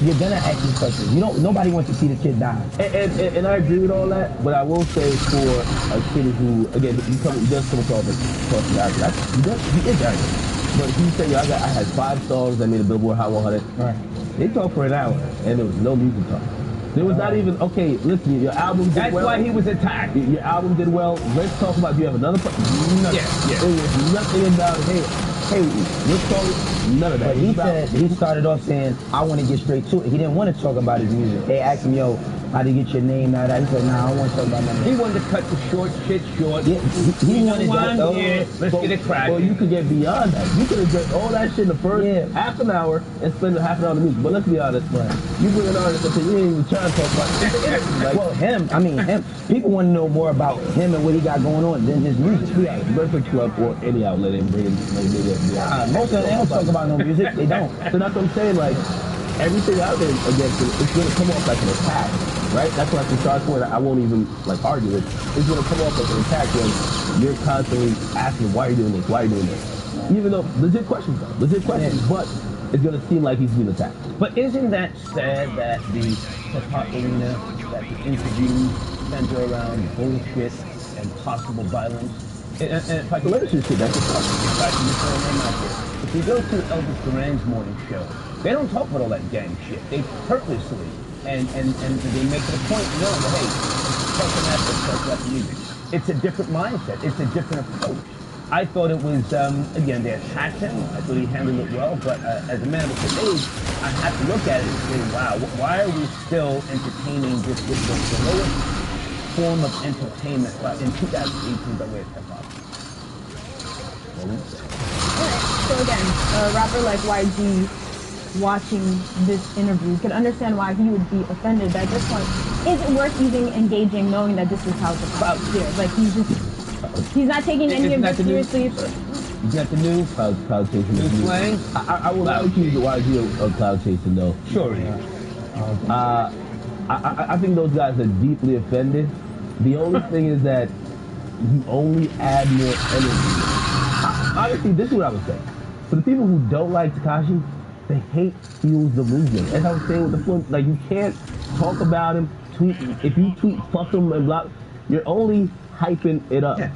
You're going to ask these questions. Nobody wants to see the kid die. And I agree with all that, but I will say for a kid who, again, he does come across as an actor. He is acting. But he said, I had 5 songs that made a Billboard Hot 100. Right. They talked for an hour, and there was no music talk. There was not even, okay, listen, your album did well. That's why he was attacked. Your album did well. Let's talk about, do you have another nothing. Yeah. It was nothing about, hey, let's talk, none of that. But he said, he started off saying, I want to get straight to it. He didn't want to talk about his music. They asked him, yo, how to get your name out of that? He said, nah, I don't want to talk about nothing. He wanted to cut the shit short. Yeah, he wanted that. Yeah, let's get it cracking. Well, you could get beyond that. You could have done all that shit in the first half an hour and spend half an hour on the music. But let's be honest, you bring an artist and say, you ain't even trying to talk about it. Like, well, him. People want to know more about him and what he got going on than his music. Yeah, Breakfast Club or any outlet and bring most of them, they don't talk about no music. They don't. So that's what I'm saying, like, everything out there against it, it's going to come off like an attack, right? That's what I can start for. I won't even, like, argue it. It's going to come off like an attack when you're constantly asking, why are you doing this? Why are you doing this? Even though, legit questions, but it's gonna seem like he's being attacked. But isn't that sad that the hip-hop arena, that the interviews center around bullshit and possible violence? And if I can let you shit, that's a problem. If I can just throw a name out there. If you go to Elvis Duran's morning show, they don't talk about all that gang shit. They purposely, and they make it a point to know that, hey, fucking that's music. It's a different mindset. It's a different approach. I thought it was, again, they attacked him. I thought he handled it well, but as a man of his age, I had to look at it and say, wow, why are we still entertaining this with the lowest form of entertainment in 2018 by way of hip-hop? So again, a rapper like YG watching this interview could understand why he would be offended. At this point, is it worth even engaging knowing that this is how the crowd feels? Like he's not taking any of this seriously. Is that the news? Cloud chasing. New slang? I would like to use the YG of cloud chasing though. Sure. I think those guys are deeply offended. The only thing is that you only add more energy. Honestly, this is what I would say. For the people who don't like Tekashi, the hate fuels the movement. As I was saying with the film, like you can't talk about him, tweet. If you tweet fuck him and block, you're only hyping it up. Yeah,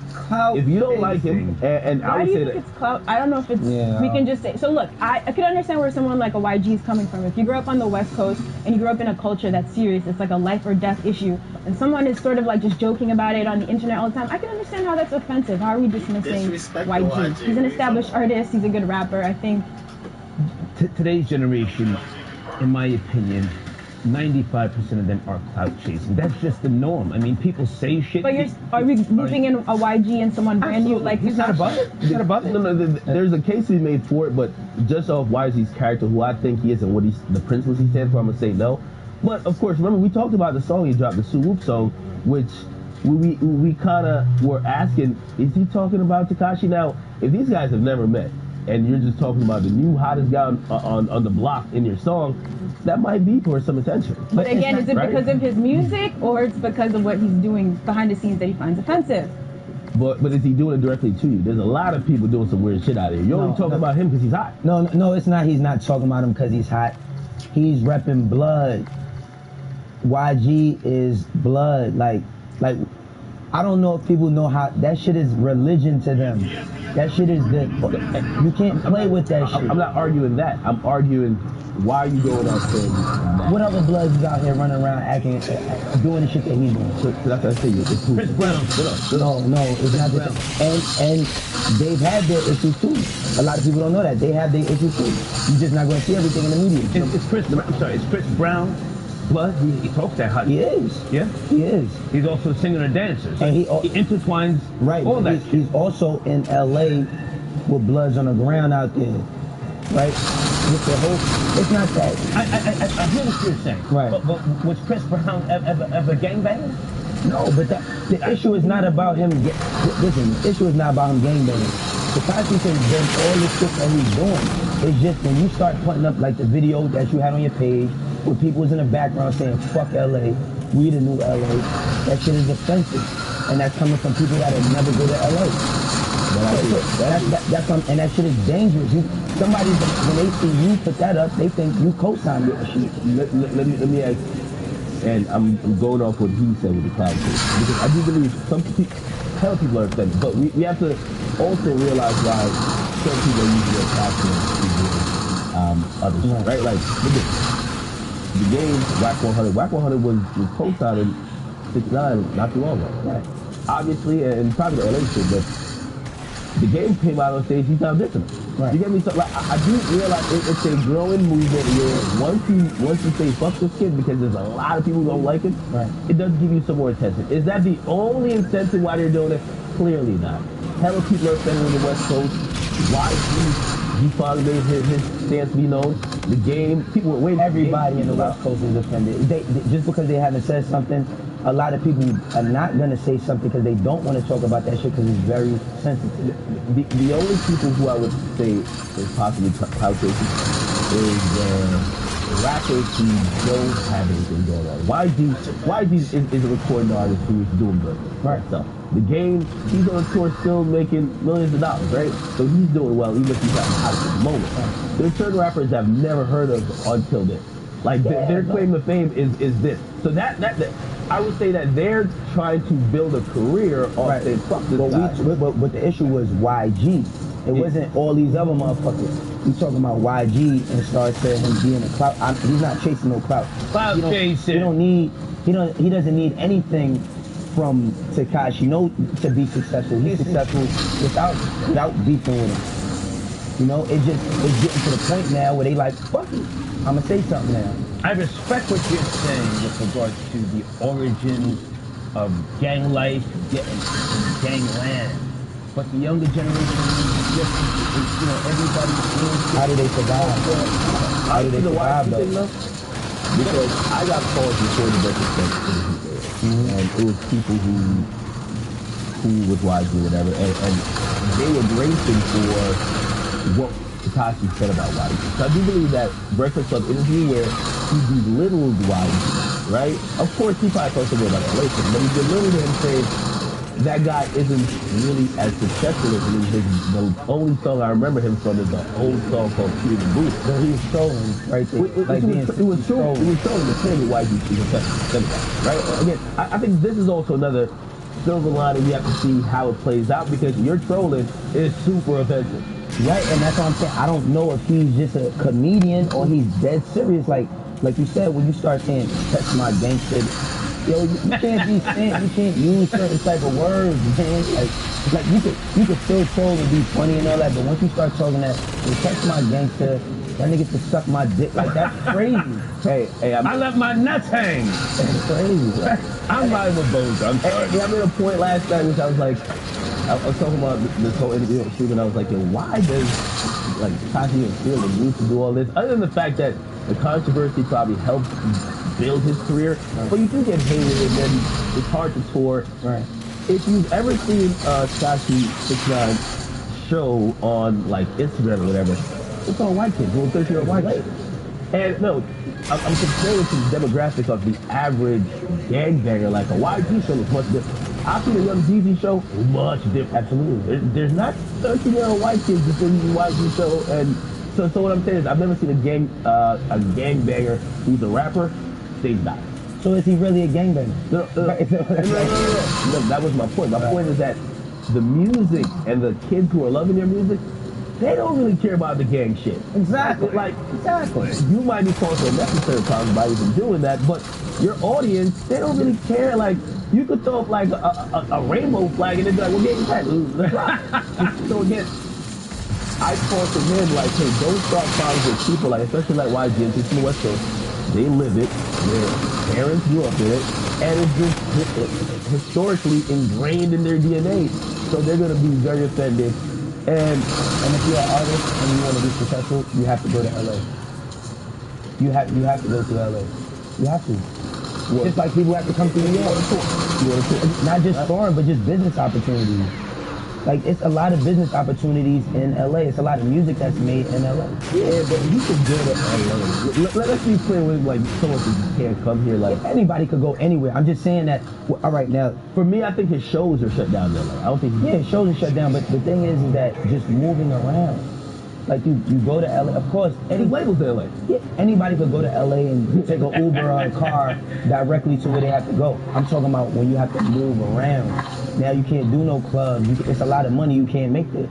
if you don't like him, and I would say that it's clout? I don't know if it's. We can just say. So look, I could understand where someone like a YG is coming from. If you grew up on the West Coast and you grew up in a culture that's serious, it's like a life or death issue, and someone is sort of like just joking about it on the internet all the time, I can understand how that's offensive. How are we dismissing YG? He's an established artist. He's a good rapper. I think. Today's generation, in my opinion, 95% of them are clout chasing. That's just the norm. I mean, people say shit. But are we moving in a YG and someone brand new like he's not above it? He's not above it? No, there's a case he made for it, but just off YG's character, who I think he is and what the principles he stands for, I'm gonna say no. But of course, remember we talked about the song he dropped, the Sue Whoop song, which we kind of were asking, is he talking about Tekashi? Now, if these guys have never met, and you're just talking about the new hottest guy on the block in your song, that might be for some attention. But again, is it because of his music or it's because of what he's doing behind the scenes that he finds offensive? But is he doing it directly to you? There's a lot of people doing some weird shit out here. You're only talking about him because he's hot. No, it's not. He's not talking about him because he's hot. He's repping blood. YG is blood. Like, I don't know if people know how that shit is religion to them. That shit is you can't play with that shit. I'm not arguing that. I'm arguing why are you going out saying that? What other bloods is out here running around acting, doing the shit that he's doing? So that's what I say. It's Chris Brown. No, it's not the same. And they've had their issues too. A lot of people don't know that. They have their issues too. You're just not going to see everything in the media. It's Chris Brown. Blood, he talks that hot. He is. Yeah? He is. He's also a singer and a dancer. So and he intertwines all that. He's also in LA with Bloods on the ground out there. Right? With the whole, it's not that. I hear what you're saying. Right. But was Chris Brown ever gangbanger? No, but the issue is not about him. Listen, the issue is not about him gangbanging. Tekashi can do all the shit that he's doing. It's just when you start putting up like the video that you had on your page, where people was in the background saying, fuck LA, we the new LA, that shit is offensive. And that's coming from people that have never go to LA. And that shit is dangerous. Somebody, when they see you put that up, they think you co-signed that shit. Let me ask, and I'm going off what he said with the cloud case, because I do believe some people, hell people are offended, but we have to also realize why some people are using their passion to others, right? Like, look at the game, Whack 100. Whack 100 was co-signed in 6ix9ine not too long ago. Right. Obviously, and probably the LA shit, but the game came out on stage, he sounded different. Right. You get me? So, like, I do realize it's a growing movement where once you say fuck this kid because there's a lot of people who don't like him, right, it does give you some more attention. Is that the only incentive why they're doing it? Clearly not. Hella people are offended on the West Coast. Why he finally made his stance be known. The game, people were waiting. Everybody in the West Coast is offended. They, just because they haven't said something, a lot of people are not going to say something because they don't want to talk about that shit because it's very sensitive. The only people who I would say is possibly clout chasing is rappers who don't have anything going on. YG is a recording artist who is doing good. Right. So the game, he's on tour still making millions of dollars, right? So he's doing well, even if he's not out at the moment. There's certain rappers I've never heard of until this. Like their claim to fame is this. So that I would say that they're trying to build a career off their fuck this guy. But the issue was YG. It wasn't all these other motherfuckers. We talking about YG and start saying him being a clout. He's not chasing no clout. Clout chasing. He doesn't need anything from Tekashi, to be successful. He's successful without beefing with him. You know, it's getting to the point now where they like, fuck it, I'ma say something now. I respect what you're saying with regards to the origins of gang life, gangland. But the younger generation is different. Everybody feels. How do they survive? How do they survive though? Because I got calls before the retrospect, and it was people who was YG or whatever, and they were bracing for what Tekashi said about YG. So I do believe that Breakfast Club interview where he belittled YG, right? Of course, he probably felt something about the relation, but he belittled him saying that guy isn't really as successful as him. The only song I remember him from is the old song called Peter the Buddha. So he was trolling right there. It was trolling the claim that YG was successful, right? Again, I think this is also another silver lining. You have to see how it plays out because your trolling is super offensive. Right, and that's what I'm saying. I don't know if he's just a comedian or he's dead serious. Like you said, when you start saying "touch my gangster," yo, you can't be saying, you can't use certain type of words, man. Like you could still troll and be funny and all that, but once you start talking that, "touch my gangster," that nigga to suck my dick, like that's crazy. Hey, I let my nuts hang. That's crazy. I'm riding with bones. I'm sorry. I made a point last night, which I was like, I was talking about this whole interview with Steve, and I was like, yo, why does Tekashi even feel the need to do all this? Other than the fact that the controversy probably helped build his career, but you do get hated, and then it's hard to tour. Right. If you've ever seen Tekashi 6ix9ine show on like Instagram or whatever, it's all white kids, little 13-year-old white kids. And no, I'm comparing it to the demographic of the average gangbanger. Like a YG show is much different. I've seen a Young Jeezy show, much different. Absolutely. There's not 13-year-old white kids that's in the YG show. And so what I'm saying is I've never seen a gangbanger who's a rapper stays back. So is he really a gangbanger? No, that was my point. My point is that the music and the kids who are loving their music, they don't really care about the gang shit. Exactly. Exactly. You might be causing unnecessary problems by even doing that, but your audience, they don't really care. Like, you could throw up like a rainbow flag and they'd be like, well, yeah, that. So again, I caution him like, hey, don't start problems with people, like, especially like YG and people in the West Coast. They live it. Their parents grew up in it. And it's just historically ingrained in their DNA. So they're going to be very offended. And if you're an artist and you want to be successful, you have to go to LA. You have to go to LA. You have to. Just like people have to come to New York. Not just foreign, but just business opportunities. Like, it's a lot of business opportunities in LA. It's a lot of music that's made in LA. Yeah, but you can go to LA. Let's be clear with, like, someone who can't come here. Like, anybody could go anywhere. I'm just saying that, all right, now. For me, I think his shows are shut down in LA. I don't think his shows are shut down, but the thing is that just moving around. Like, you go to LA, of course. Any labels to LA. Yeah, anybody could go to LA and take an Uber or a car directly to where they have to go. I'm talking about when you have to move around. Now you can't do no clubs. It's a lot of money you can't make there.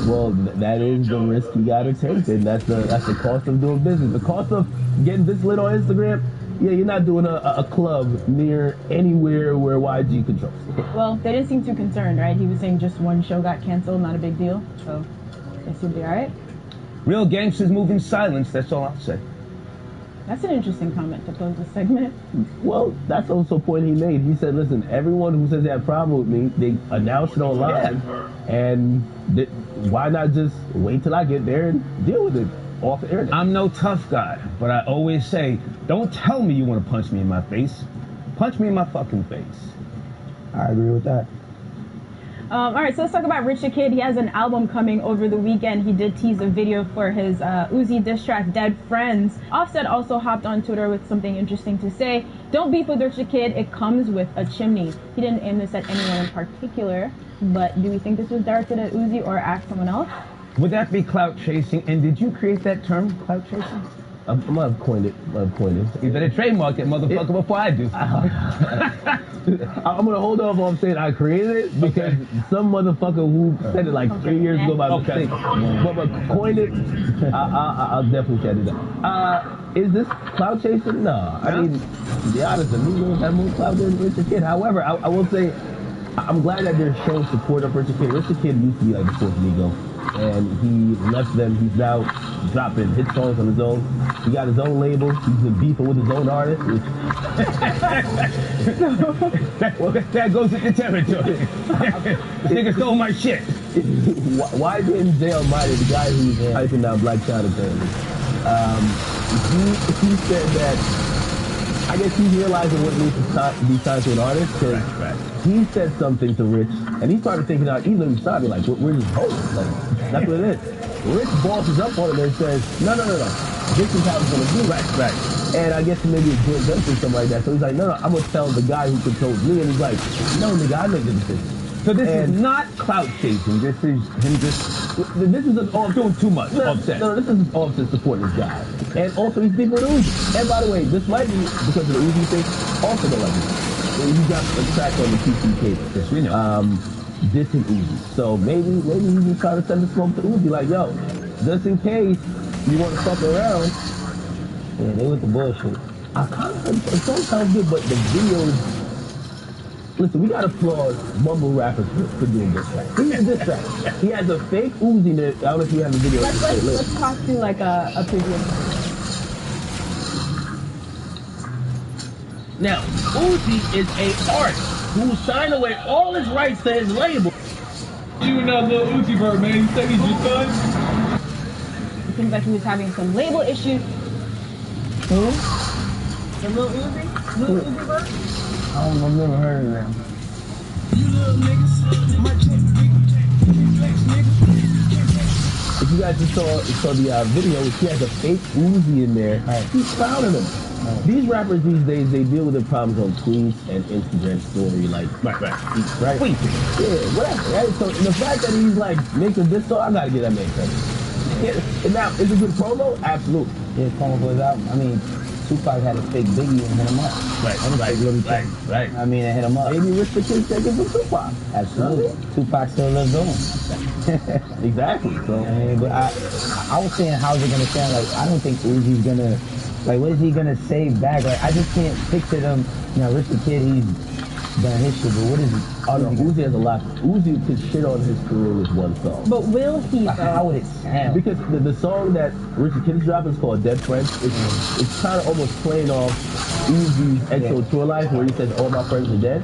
Well, that is the risk you gotta take, and that's the cost of doing business. The cost of getting this lit on Instagram. Yeah, you're not doing a club near anywhere where YG controls. Well, they didn't seem too concerned, right? He was saying just one show got canceled, not a big deal. So I guess he'll be all right. Real gangsters move in silence. That's all I'll say. That's an interesting comment to close the segment. Well, that's also a point he made. He said, listen, everyone who says they have a problem with me, they announce it online, and why not just wait till I get there and deal with it off the internet? I'm no tough guy, but I always say, don't tell me you want to punch me in my face. Punch me in my fucking face. I agree with that. All right, so let's talk about Rich the Kid. He has an album coming over the weekend. He did tease a video for his Uzi diss track, Dead Friends. Offset also hopped on Twitter with something interesting to say. Don't beef with Rich the Kid. It comes with a chimney. He didn't aim this at anyone in particular, but do we think this was directed at Uzi or at someone else? Would that be clout chasing? And did you create that term, clout chasing? I might have coined it. You better trademark that motherfucker before I do. I'm gonna hold off on saying I created it because some motherfucker who said it like 3 years ago by mistake. But coined it, I'll definitely say that. Is this cloud chasing? No. I mean, to be honest, the Migos have more cloud than Rich the Kid. However, I will say, I'm glad that they're showing support of Rich the Kid. Rich the Kid used to be like the fourth Migo, and he left them. He's now dropping hit songs on his own. He got his own label. He's been beefing with his own artist. that goes with the territory. Nigga stole my shit. Why didn't Jay Almighty, the guy who's hyping down Black China apparently, he said that, I guess he's realizing what needs to be signed to an artist, because he said something to Rich, and he started thinking out, even when he started, like, we're just hoes. Like, that's what it is. Rich bosses up on him and says, no. This is how it's going to be. Right. And I guess maybe it's joint venture or something like that. So he's like, no, I'm going to tell the guy who controls me. And he's like, no, nigga, I make the decision. So this is not clout chasing. This is him this is doing too much. Offset. No, this is Offset supporting this guy. And also he's beefing with Uzi. And by the way, this might be because of the Uzi thing. Also don't like it. He got a track on the PC cable. Yes, we know. Dissing Uzi. So maybe he's just trying to send the smoke to Uzi, like, yo, just in case you want to fuck around. Yeah, they with the bullshit. It don't sound good, but the videos. Listen, we gotta applaud mumble rappers for doing this track. He has this track. He has a fake Uzi there. I don't know if you have the video. Let's talk to like a preview. Now, Uzi is a artist who signed away all his rights to his label. You and that little Uzi bird, man. You said he's your son? It seems like he was having some label issues. Who? The little Uzi? Little Uzi bird? I've never heard of them. If you guys just saw the video, he has a fake Uzi in there. Right. He's clowning him. Right. These rappers these days, they deal with their problems on tweets and Instagram story, like right. Tweets. Yeah, whatever. Right? So the fact that he's like making this song, I gotta get that man credit. Now, is it a good promo? Absolutely. Yeah, promo for his album. I mean, Tupac had a fake Biggie and hit him up. Right. I mean, it hit him up. Maybe Rich the Kid taking from Tupac. Absolutely. Tupac still lives on. Exactly. So, I mean, but I was saying, how's it gonna sound? Like, I don't think Uzi's gonna, like, what is he gonna say back? Like, I just can't picture them. You know, Rich the Kid, he's done his shit, but what is he? Oh no, Uzi has a lot. Uzi could shit on his career with one song. But will he? How would it sound? Because the song that Rich the Kid is dropping is called Dead Friends. It's kind of almost playing off Uzi's XO tour life, where he says all my friends are dead.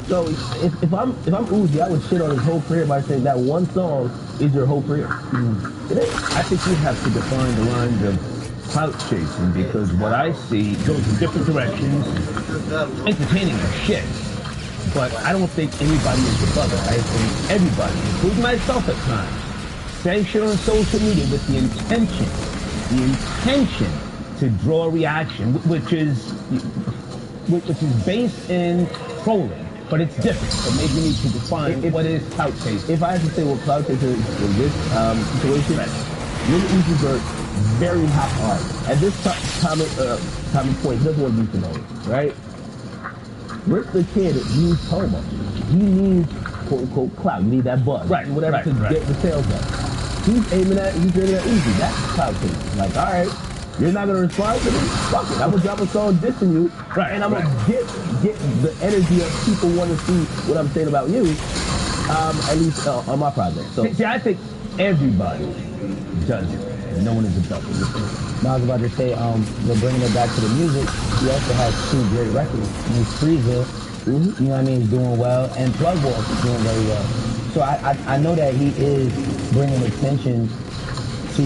So if I'm Uzi, I would shit on his whole career by saying that one song is your whole career. It is. I think you have to define the lines of clout chasing, because what I see goes in different directions. Entertaining as shit. But I don't think anybody is above it. I think everybody, including myself at times, say shit on social media with the intention to draw a reaction, which is based in trolling. But it's different. So maybe we need to define what is clout chasing. If I had to say what clout chasing is in this situation, Lil Uzi Vert, very hot artist. At this time of point, he doesn't want to be promoted, right? Rich the Kid needs promo. He needs quote unquote clout. You need that buzz. Whatever to get the sales up. He's aiming at Uzi. That's clout chasing. Like, all right, you're not gonna respond to me? Fuck it. I'm gonna drop a song dissing you. And I'm gonna get the energy of people want to see what I'm saying about you. At least on my project. So see, I think everybody does it. And no one is above it. I was about to say, we're bringing it back to the music. He also has 2 great records. I mean, Freezeville, you know what I mean, is doing well, and Plug Walk is doing very well. So I know that he is bringing attention to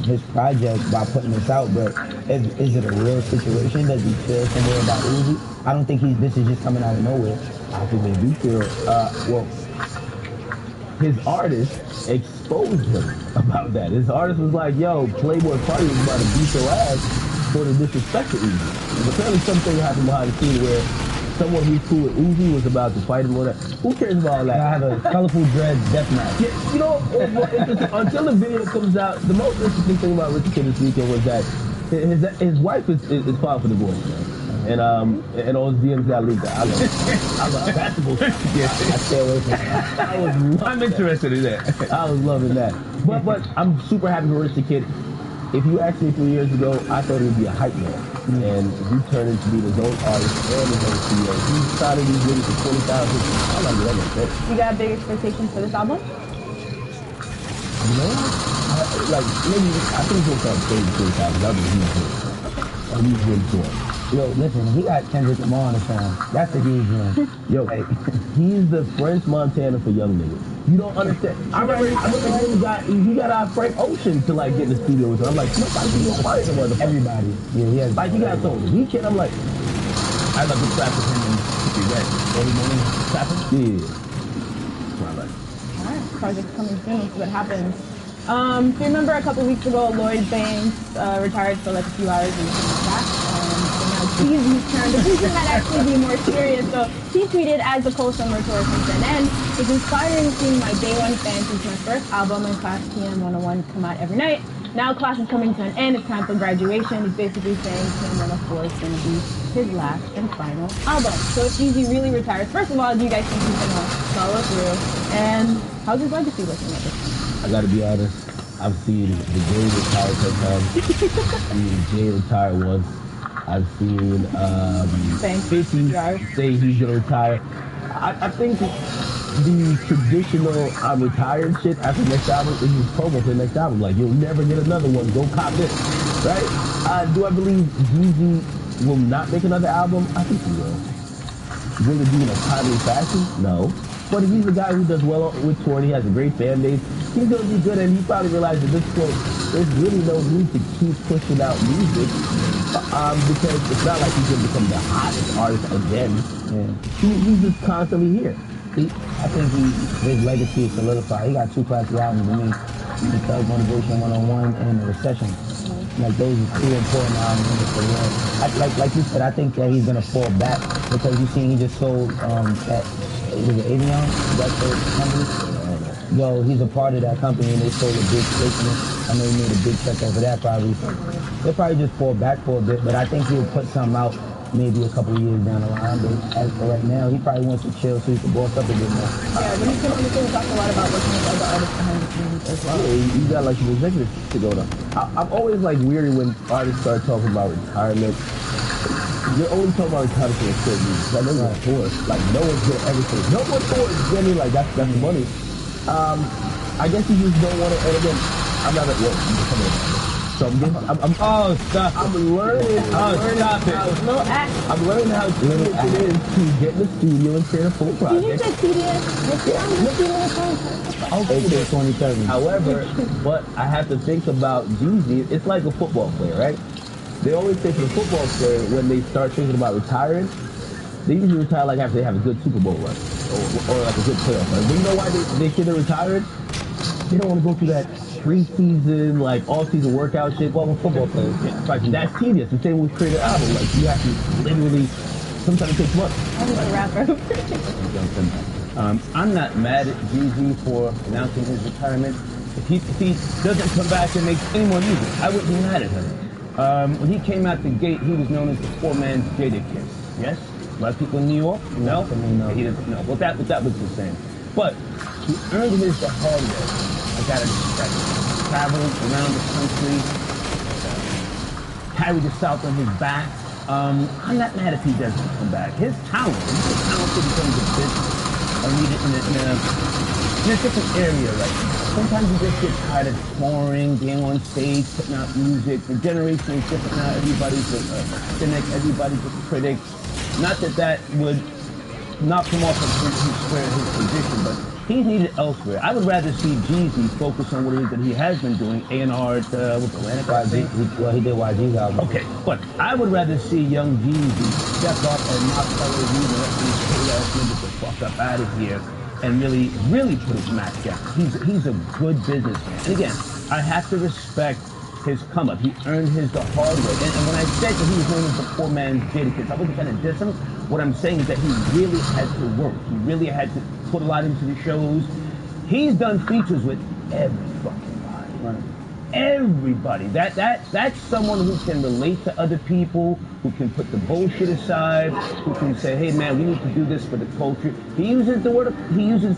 his project by putting this out, but is it a real situation? Does he feel somewhere about Uzi? I don't think this is just coming out of nowhere. I think they do feel, well, his artist exposed him about that. His artist was like, yo, Playboy Cardi was about to beat your ass for the disrespect to Uzi. And apparently something happened behind the scene where someone who's cool with Uzi was about to fight him or that. Who cares about all that? I have a colorful dread death match. Yeah, you know, what's more interesting, until the video comes out, the most interesting thing about Richard Kid this weekend was that his wife is filed for divorce, man. And all his DMs got leaked. I love that's the bullshit. Yeah. I stay away from that. I'm interested in that. I was loving that. But I'm super happy for Richard Kid. If you asked me 3 years ago, I thought he would be a hype man. And he turned into being his own artist and his own CEO. He started these videos for 20,000. I like that. You got big expectations for this album? You know, like maybe I think he'll start saying 20,000. That was a huge win. A huge win for him. Yo, listen, he got Kendrick Lamar on the song. That's a huge one. Yo, he's the French Montana for young niggas. You don't understand. I remember he got our Frank Ocean to like get in the studio with him. I'm like, nobody don't find him. Everybody. Yeah, he has. Like he got sold. He can't. I'm like, I love the trap with him and Be Red. Early morning trapping. Yeah. That's what I like. Alright, project's coming soon. Let's see what happens. Do you remember a couple weeks ago, Lloyd Banks retired for like a few hours and came back? He's turned to something that actually be more serious. So he tweeted, as the co-summer tour comes to an end, it's inspiring seeing my day one fans since my first album and Class TM 101 come out every night. Now class is coming to an end, it's time for graduation. He's basically saying TM 104 is going to be his last and final album. So if Jeezy really retires, first of all, do you guys think he's going to follow through? And how's his legacy looking at this? I gotta be honest, I've seen the Jay retire 10 times. I've seen Jay retire once. I've seen 50 say he's gonna retire. I think the traditional I'm retired shit after the next album is his promo for the next album. Like, you'll never get another one. Go cop this. Right? Do I believe Jeezy will not make another album? I think he will. Will it be in a timely fashion? No. But he's a guy who does well with touring. He has a great fan base. He's going to be good, and he probably realized at this point there's really no need to keep pushing out music because it's not like he's going to become the hottest artist again. Yeah. He's just constantly here. I think his legacy is solidified. He got 2 classic albums to me. The Thug Motivation 101 and The Recession. Like, those are 2 important albums in his career. Like you said, I think that he's going to fall back because you seen he just sold was it Avion? That's the company? Yo, he's a part of that company and they sold a big stake in it. I know he made a big check over that probably. They'll probably just fall back for a bit, but I think he'll put something out maybe a couple of years down the line. But as for right now, he probably wants to chill so he can boss up a bit more. Yeah, when you came on the show, we talked a lot about working with other artists behind the scenes as well. Yeah, you got like some executives to go to. I'm always like weary when artists start talking about retirement. You're only talking about retirement for a certain reason. Like, no one's tours. Like, no one's gonna ever say, no one tours. You know what I mean? Like, that's money. I guess you just don't want to, and again, I'm not at work. So I'm learning. I'm learning how tedious it is to get in the studio and create a full project. Did you say tedious? Okay, 2030. However, but I have to think about Jeezy. It's like a football player, right? They always say for the football player, when they start thinking about retiring, they usually retire like after they have a good Super Bowl run or like a good playoff run. But you know why they should have retired? They don't want to go through that pre-season, like all-season workout shit. Well, with football players, that's tedious. The same with creating an album. Like, you have to literally, sometimes it takes months. I'm a rapper. I'm not mad at Jeezy for announcing his retirement. If he doesn't come back and make any more music, I wouldn't be mad at him. When he came out the gate, he was known as the poor man's Jadakiss. Yes? A lot of people in New York? No? He doesn't know. Well, that was the same. But he earned his the hard way. I gotta respect him. Traveled around the country, carried the South on his back. I'm not mad if he doesn't come back. His talent, he's a talented in terms of business. I need it in a different area. Like, sometimes you just get tired of touring, being on stage, putting out music. The generation is different now. Everybody's a cynic. Everybody's a critic. Not that would knock him off of his position, but he's needed elsewhere. I would rather see Jeezy focus on what it is that he has been doing. A&R with Atlantic. Well, he did YG's album. Okay, but I would rather see young Jeezy step up and knock LA Reid and let these ass niggas the fuck up out of here and really put his match down. He's a good businessman. And again, I have to respect his come up. He earned his the hard way. And when I said that he was known as the poor man's Jadakiss, I wasn't trying to diss him. What I'm saying is that he really had to work. He really had to put a lot into the shows. He's done features with every fucking body. Right. Everybody. That's someone who can relate to other people, who can put the bullshit aside, who can say, hey man, we need to do this for the culture. He uses the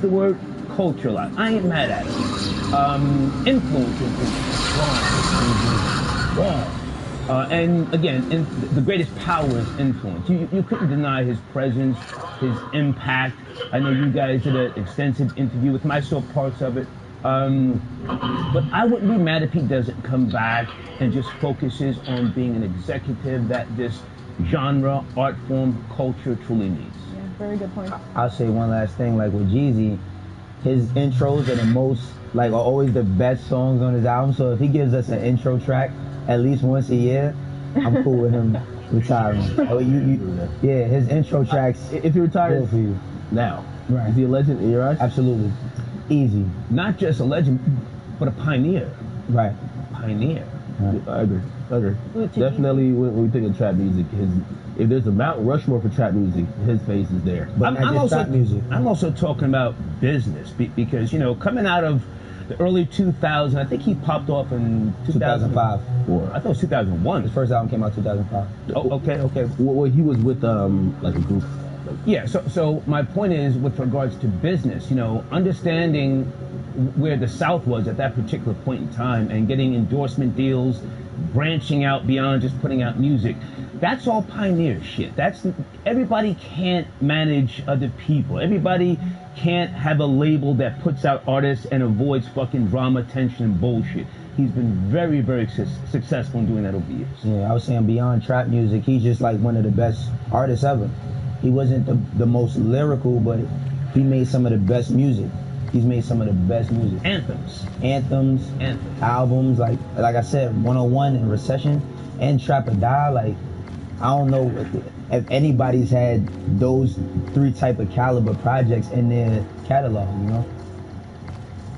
word culture a lot. I ain't mad at him. Influence is strong. And again, the greatest power is influence. You couldn't deny his presence, his impact. I know you guys did an extensive interview with him. I saw parts of it. But I wouldn't be mad if he doesn't come back and just focuses on being an executive that this genre, art form, culture truly needs. Yeah, very good point. I'll say one last thing, like with Jeezy, his intros are the most, like, are always the best songs on his album. So if he gives us an intro track at least once a year, I'm cool with him retiring. Oh, yeah, his intro tracks. If he retires good for you now, right? Is he a legend in your eyes? Absolutely, easy. Not just a legend, but a pioneer. Right. Pioneer. Right. I agree. Definitely, when we think of trap music, if there's a Mount Rushmore for trap music, his face is there. But I'm also talking about business because, you know, coming out of the early 2000s, I think he popped off in 2005. I thought it was 2001. His first album came out 2005. Oh, okay. Well, he was with like a group. Yeah, so my point is with regards to business, you know, understanding where the South was at that particular point in time and getting endorsement deals, branching out beyond just putting out music, that's all pioneer shit. Everybody can't manage other people. Everybody can't have a label that puts out artists and avoids fucking drama, tension, and bullshit. He's been very, very successful in doing that over the years. Yeah, I was saying beyond trap music, he's just like one of the best artists ever. He wasn't the most lyrical, but he made some of the best music. He's made some of the best music. Anthems. Albums, like I said, 101 and Recession and Trap or Die. Like, I don't know if anybody's had those three type of caliber projects in their catalog, you know?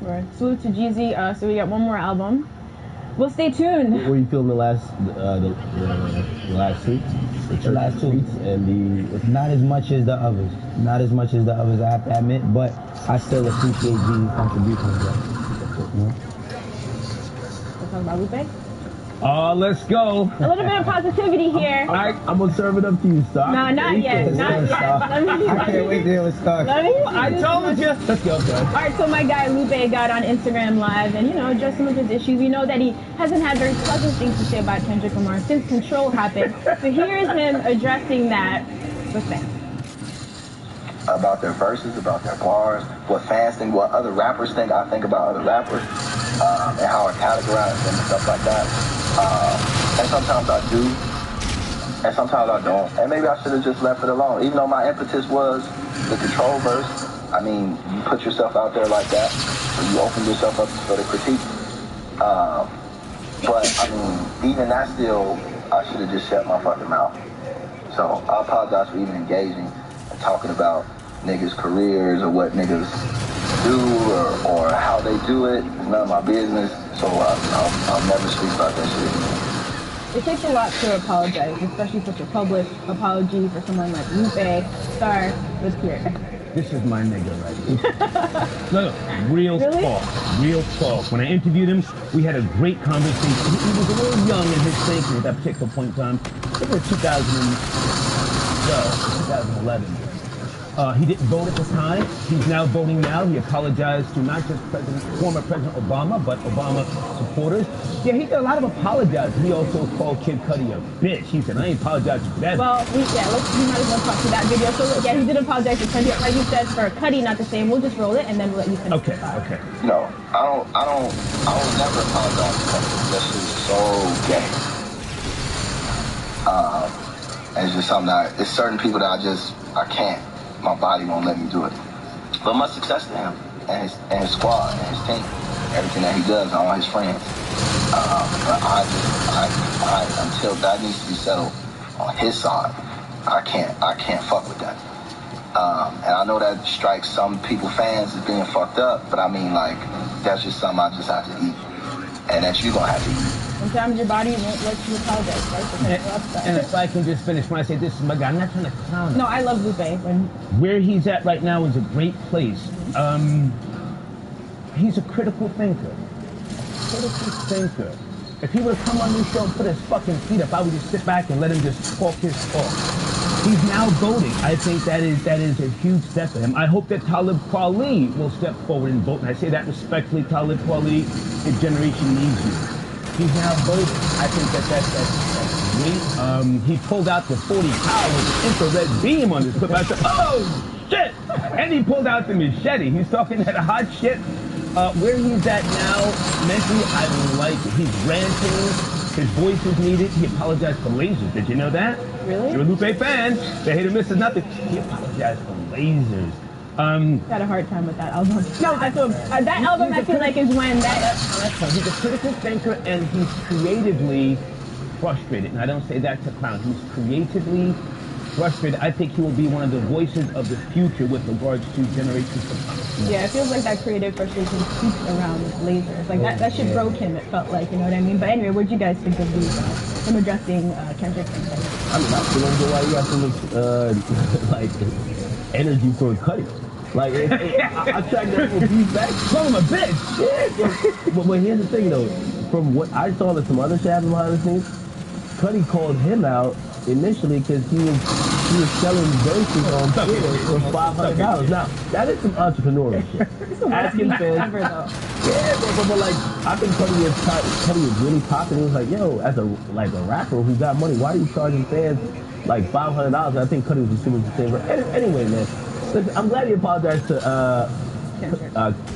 Right. Salute to Jeezy. So we got one more album. We'll stay tuned. Were you feeling the last tweets? The last two weeks and not as much as the others. Not as much as the others, I have to admit, but I still appreciate G's contributions. Let's talk about Lupe. Let's go. A little bit of positivity here. I'm gonna serve it up to you, Star. No, not yet. Not yet. I can't wait to hear what Star. I told you. Let's go, bro. All right, so my guy Lupe got on Instagram Live and, you know, addressed some of his issues. We know that he hasn't had very pleasant things to say about Kendrick Lamar since Control happened. So here's him addressing that. What's that? About their verses, about their bars, what fans think, what other rappers think I think about other rappers, and how I categorize them and stuff like that. And sometimes I do, and sometimes I don't. And maybe I should have just left it alone. Even though my impetus was the Control verse, I mean, you put yourself out there like that, so you open yourself up for the critique. But, I mean, even that still, I should have just shut my fucking mouth. So I apologize for even engaging and talking about niggas' careers or what niggas do or how they do it. It's none of my business. So I'll never speak about that shit. It takes a lot to apologize, especially such a public apology for someone like Lupe. Star, let's hear it. This is my nigga right here. No, real talk. When I interviewed him, we had a great conversation. He was a little young in his thinking at that particular point in time. It was 2011. He didn't vote at the time. He's now voting now. He apologized to not just former President Obama, but Obama supporters. Yeah, he did a lot of apologizing. He also called Kid Cudi a bitch. He said, I ain't apologizing for that. Well, we might as well talk to that video. So yeah, he did apologize to Cudi. Like you said, for Cudi not the same. We'll just roll it and then we'll let you finish. Okay. No, I will never apologize to Cudi. That shit is so gay. And it's just something that, it's certain people that I can't. My body won't let me do it. But much success to him and his squad and his team, everything that he does, and all his friends. But I until that needs to be settled on his side, I can't fuck with that. And I know that strikes some people fans as being fucked up, but I mean, like, that's just something I just have to eat. And that you gonna have to eat. Sometimes your body won't let you apologize, right? And if I can just finish when I say this is my guy, I'm not trying to clown him. No, I love Lupe. Where he's at right now is a great place. He's a critical thinker. If he would have come on this show and put his fucking feet up, I would just sit back and let him just talk his talk. He's now voting. I think that is a huge step for him. I hope that Talib Kweli will step forward and vote. And I say that respectfully, Talib Kweli, the generation needs you. He's now voting. I think that's great. He pulled out the 40 cal with the infrared beam on his clip. I said, oh, shit! And he pulled out the machete. He's talking that hot shit. Where he's at now, mentally, I like it. He's ranting. His voice is needed. He apologized for lasers. Did you know that? Really? You're a Lupe fan. The hate or miss is nothing. He apologized for lasers. Had a hard time with that album. No, that album I feel like is when that. He's a critical thinker and he's creatively frustrated. And I don't say that to clown. He's creatively frustrated. I think he will be one of the voices of the future with regards to generations to come. Yeah, it feels like that creative frustration keeps around lasers. Like that shit broke him, it felt like, you know what I mean? But anyway, what do you guys think of these, him addressing Kendrick and things? I mean, I still don't know why you got so much, like, energy for Cudi. Like, I tried to beat back. Call him a bitch! Yeah. But here's the thing, though. From what I saw in some other shit happen behind the scenes, Cudi called him out initially because he was selling verses on Twitter for $500. Now, that is some entrepreneurial shit. Asking fans. But like, I think Cudi is really popular. It was like, yo, as a rapper who got money, why are you charging fans like $500? I think Cudi was assuming the same. Anyway, man, listen, I'm glad you apologized to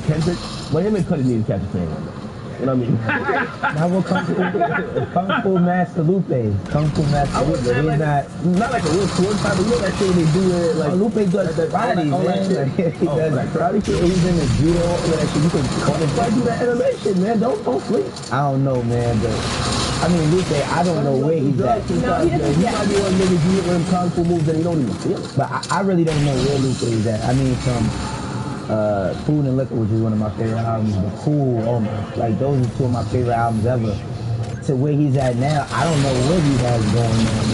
Kendrick. But him and Cudi need to catch a fan. You know what I mean? Now we'll Kung Fu Master Lupe. Kung Fu Master Lupe. He's not like a real tour type, but you know that shit they do it like Lupe does karate, man. He does like karate shit. He's in the judo, all that shit. You can try to do that MMA shit, man. Don't sleep. I don't know, man, but I mean, Lupe, I don't know where he's at. He might be one nigga do it when Kung Fu moves and you don't even feel it. But I really don't know where Lupe is at. I mean, from Food and Liquor, which is one of my favorite albums, but Cool, like those are two of my favorite albums ever. To where he's at now, I don't know what he has going on.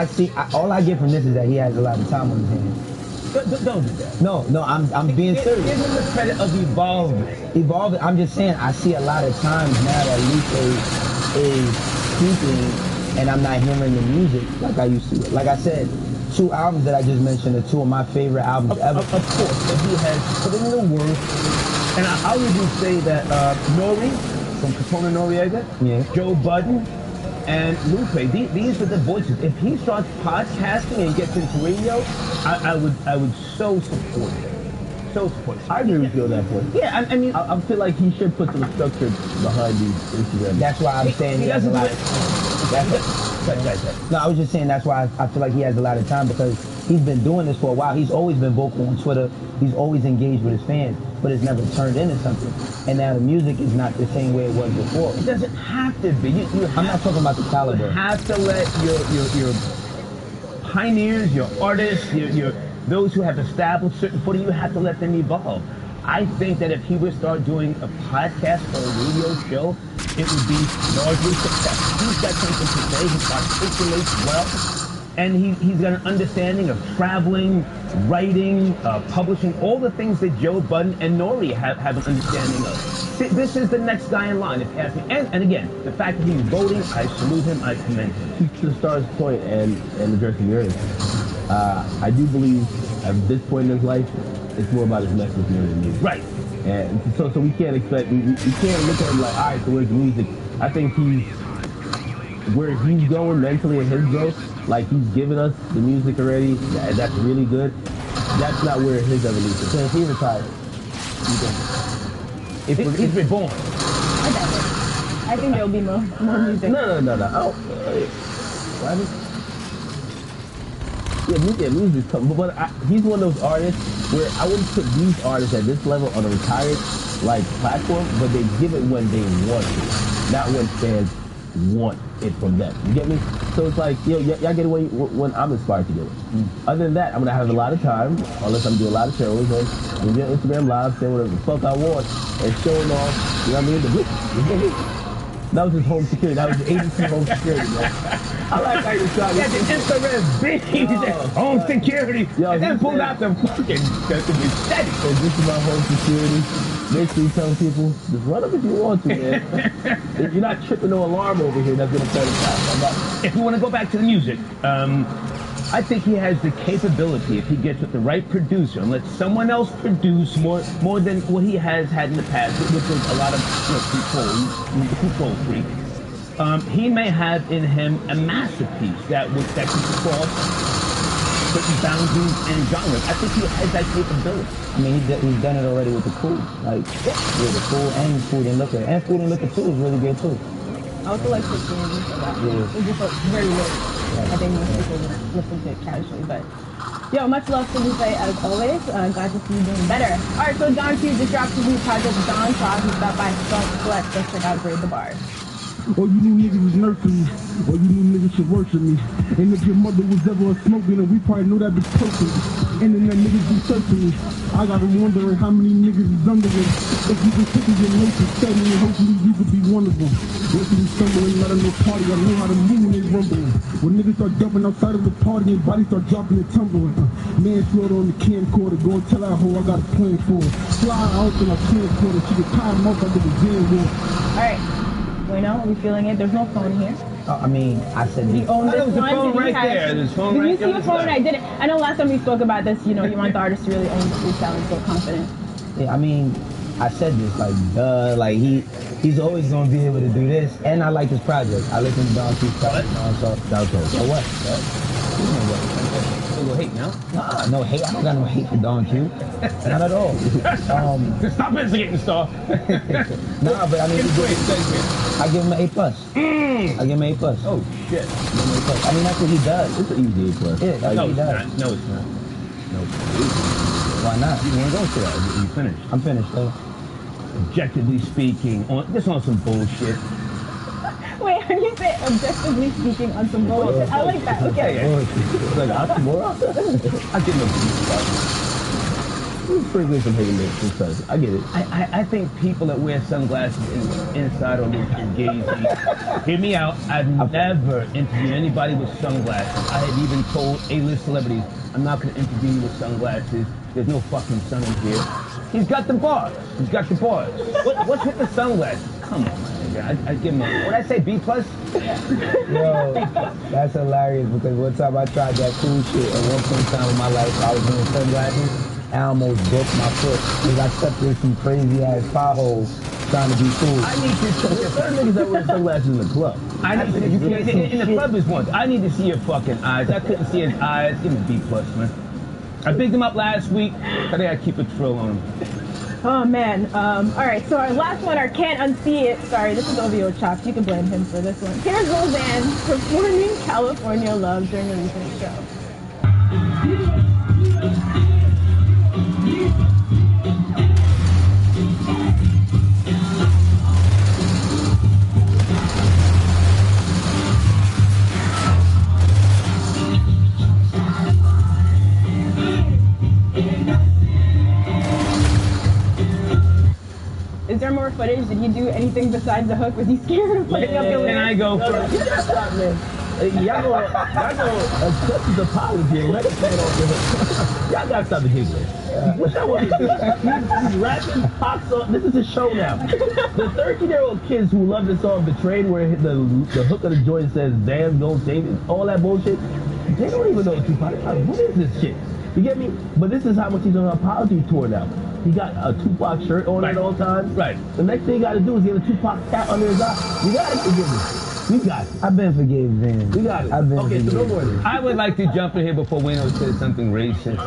It's like all I get from this is that he has a lot of time on his hands. Don't do that. No, I'm being serious. Give him the credit of evolving. I'm just saying, I see a lot of times now that Lupe is speaking, and I'm not hearing the music like I used to. Like I said, 2 albums that I just mentioned are 2 of my favorite albums ever. Of course, but he has put in the work. And I would even say that Nori from Capone Noriega, Joe Budden, and Lupe, these are the voices. If he starts podcasting and gets into radio, I would so support it. So support it. I agree with you on that point. Yeah, I mean, I feel like he should put some structure behind these Instagram. That's why I'm saying he has a lot. No, I was just saying that's why I feel like he has a lot of time, because he's been doing this for a while. He's always been vocal on Twitter. He's always engaged with his fans, but it's never turned into something. And now the music is not the same way it was before. It doesn't have to be. I'm not talking about the caliber. You have to let your pioneers, your artists, your those who have established certain footing, you have to let them evolve. I think that if he would start doing a podcast or a radio show, it would be largely successful. He's got something to say. He articulates well. And he's got an understanding of traveling, writing, publishing, all the things that Joe Budden and Nori have an understanding of. This is the next guy in line, if you ask me. And again, the fact that he's voting, I salute him, I commend him. To the Star's point and addressing yours, I do believe at this point in his life, it's more about his message than music. Right. And so we can't expect, we can't look at him like, all right, so where's the music? I think where he's going mentally in his growth, like he's given us the music already, that's really good. That's not where his evolution is. So if he retired, he's reborn. I think there'll be more music. No. Yeah, music's coming, but he's one of those artists where I wouldn't put these artists at this level on a retired platform, but they give it when they want to, not when fans want it from them. You get me? So it's like, y'all get away when I'm inspired to do it. Other than that, I'm gonna have a lot of time, unless I'm doing a lot of shows, and I'm doing Instagram live, saying whatever the fuck I want, and showing off, you know what I mean? That was his home security. That was the agency home security, man. I like how you trying to the infrared beam, home security, and then pulled out the fucking machete. So this is my home security. Make sure you tell people, just run up if you want to, man. If you're not tripping no alarm over here, that's gonna tell you that. If you want to go back to the music, I think he has the capability, if he gets with the right producer and lets someone else produce more than what he has had in the past, which is a lot of control freak. He may have in him a masterpiece that can cross certain boundaries and genres. I think he has that capability. I mean, he's done it already with the Cool. Like, with the Cool and Food and Liquor. And Food and Liquor 2 is really good, too. I also like 16 for that. Yeah. It's just very lit. I think most people would listen to it casually, but yo, much love to Lupe as always. Glad to see you doing better. Alright, so Don Q just dropped his new project, Don Talk. He's stopped by Select. Let's check out Grade the Bars. All you new niggas is nursing me. All you new niggas should worship me. And if your mother was ever a smoking, then we probably know that bitch perfect. Internet niggas be searching me. I got them wondering how many niggas is under them. If you can take your notes and study, and hopefully you could be one of them. Once you stumbling, let them know party, I know how to move when they rumbling. When niggas start jumping outside of the party and bodies start dropping and tumbling. Man float on the camcorder, go and tell that hoe I got a plan for her. Fly out in a camcorder, she can tie him up under the jam war. Alright. Bueno, are we feeling it? There's no phone here. I mean, I said... Did he own this there's one? a phone right there. There's a phone Did right you there. see a phone? I didn't. I know last time we spoke about this, you know, you want the artist to really own the freestyle and feel confident. Yeah, I mean, I said this, like, duh, like, he's always gonna be able to do this. And I like this project. I listen to Don Q's project, so that was cool. So what? No hate now? Nah, no hate. I don't got no hate for Don Q. Not at all. Stop instigating, Star. Nah, but I mean, I give him an A+. I give him an A+. Oh, shit. I mean, that's what he does. It's an easy A+. Yeah, that's what he does. No, it's not. No. Why not? You want to go to that? You finished? I'm finished, though. Objectively speaking, on some bullshit. Wait, how do you say objectively speaking on some bullshit? I like that. Okay. It's like, I get no sprinkling some hate. I get it. I think people that wear sunglasses inside or look fugazi. Hear me out. I've never interviewed anybody with sunglasses. I have even told A-list celebrities, I'm not going to interview you with sunglasses. There's no fucking sun in here. He's got the bars. He's got the bars. What's with the sunglasses? Come on, man. I give him a, what I say, B+? Yo, that's hilarious because one time I tried that cool shit at one point in time in my life, I was doing sunglasses. I almost broke my foot because I stepped in some crazy ass potholes trying to be cool. I need to show you certain niggas that wear sunglasses in the club. In the club is one. I need to see your fucking eyes. I couldn't see his eyes. Give him a B+, man. I bigged him up last week. I think I keep a trill on him. Oh man. Alright, so our last one, our Can't Unsee It. Sorry, this is OVO Chops. You can blame him for this one. Here's Roseanne performing California Love during a recent show. Is there more footage? Did you do anything besides the hook? Was he scared of putting up your Can I go first? Y'all go accept his apology and let it play off the hook. Y'all gotta stop the giggling. What y'all want to do? He's rapping pop song. This is a show now. The 13-year-old kids who love the song Betrayed, where the hook of the joint says, damn, don't save it, all that bullshit, they don't even know Tupac. Like, what is this shit? You get me? But this is how much he's on an apology tour now. He got a Tupac shirt on at all times. Right. The next thing you gotta do is get a Tupac cap under his eye. You gotta forgive me. We got it. I've been forgiven, man. We got it. I've been okay, forgiven. so no more of this. I would like to jump in here before Wayno says something racist.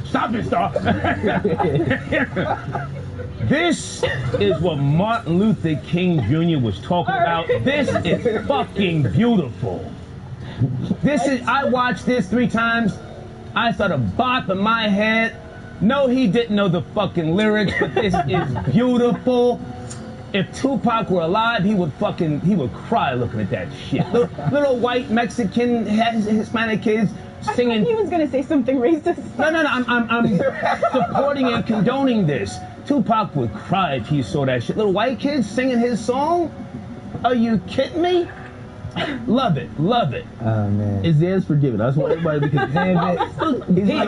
Stop it, Star. This is what Martin Luther King Jr. was talking about. This is fucking beautiful. This is, I watched this 3 times. I started bopping my head. No, he didn't know the fucking lyrics, but this is beautiful. If Tupac were alive, he would cry looking at that shit. Little white Mexican Hispanic kids singing. He was gonna say something racist. No. I'm supporting and condoning this. Tupac would cry if he saw that shit. Little white kids singing his song. Are you kidding me? Love it. Oh man. Is Zan's forgiven? I just want everybody because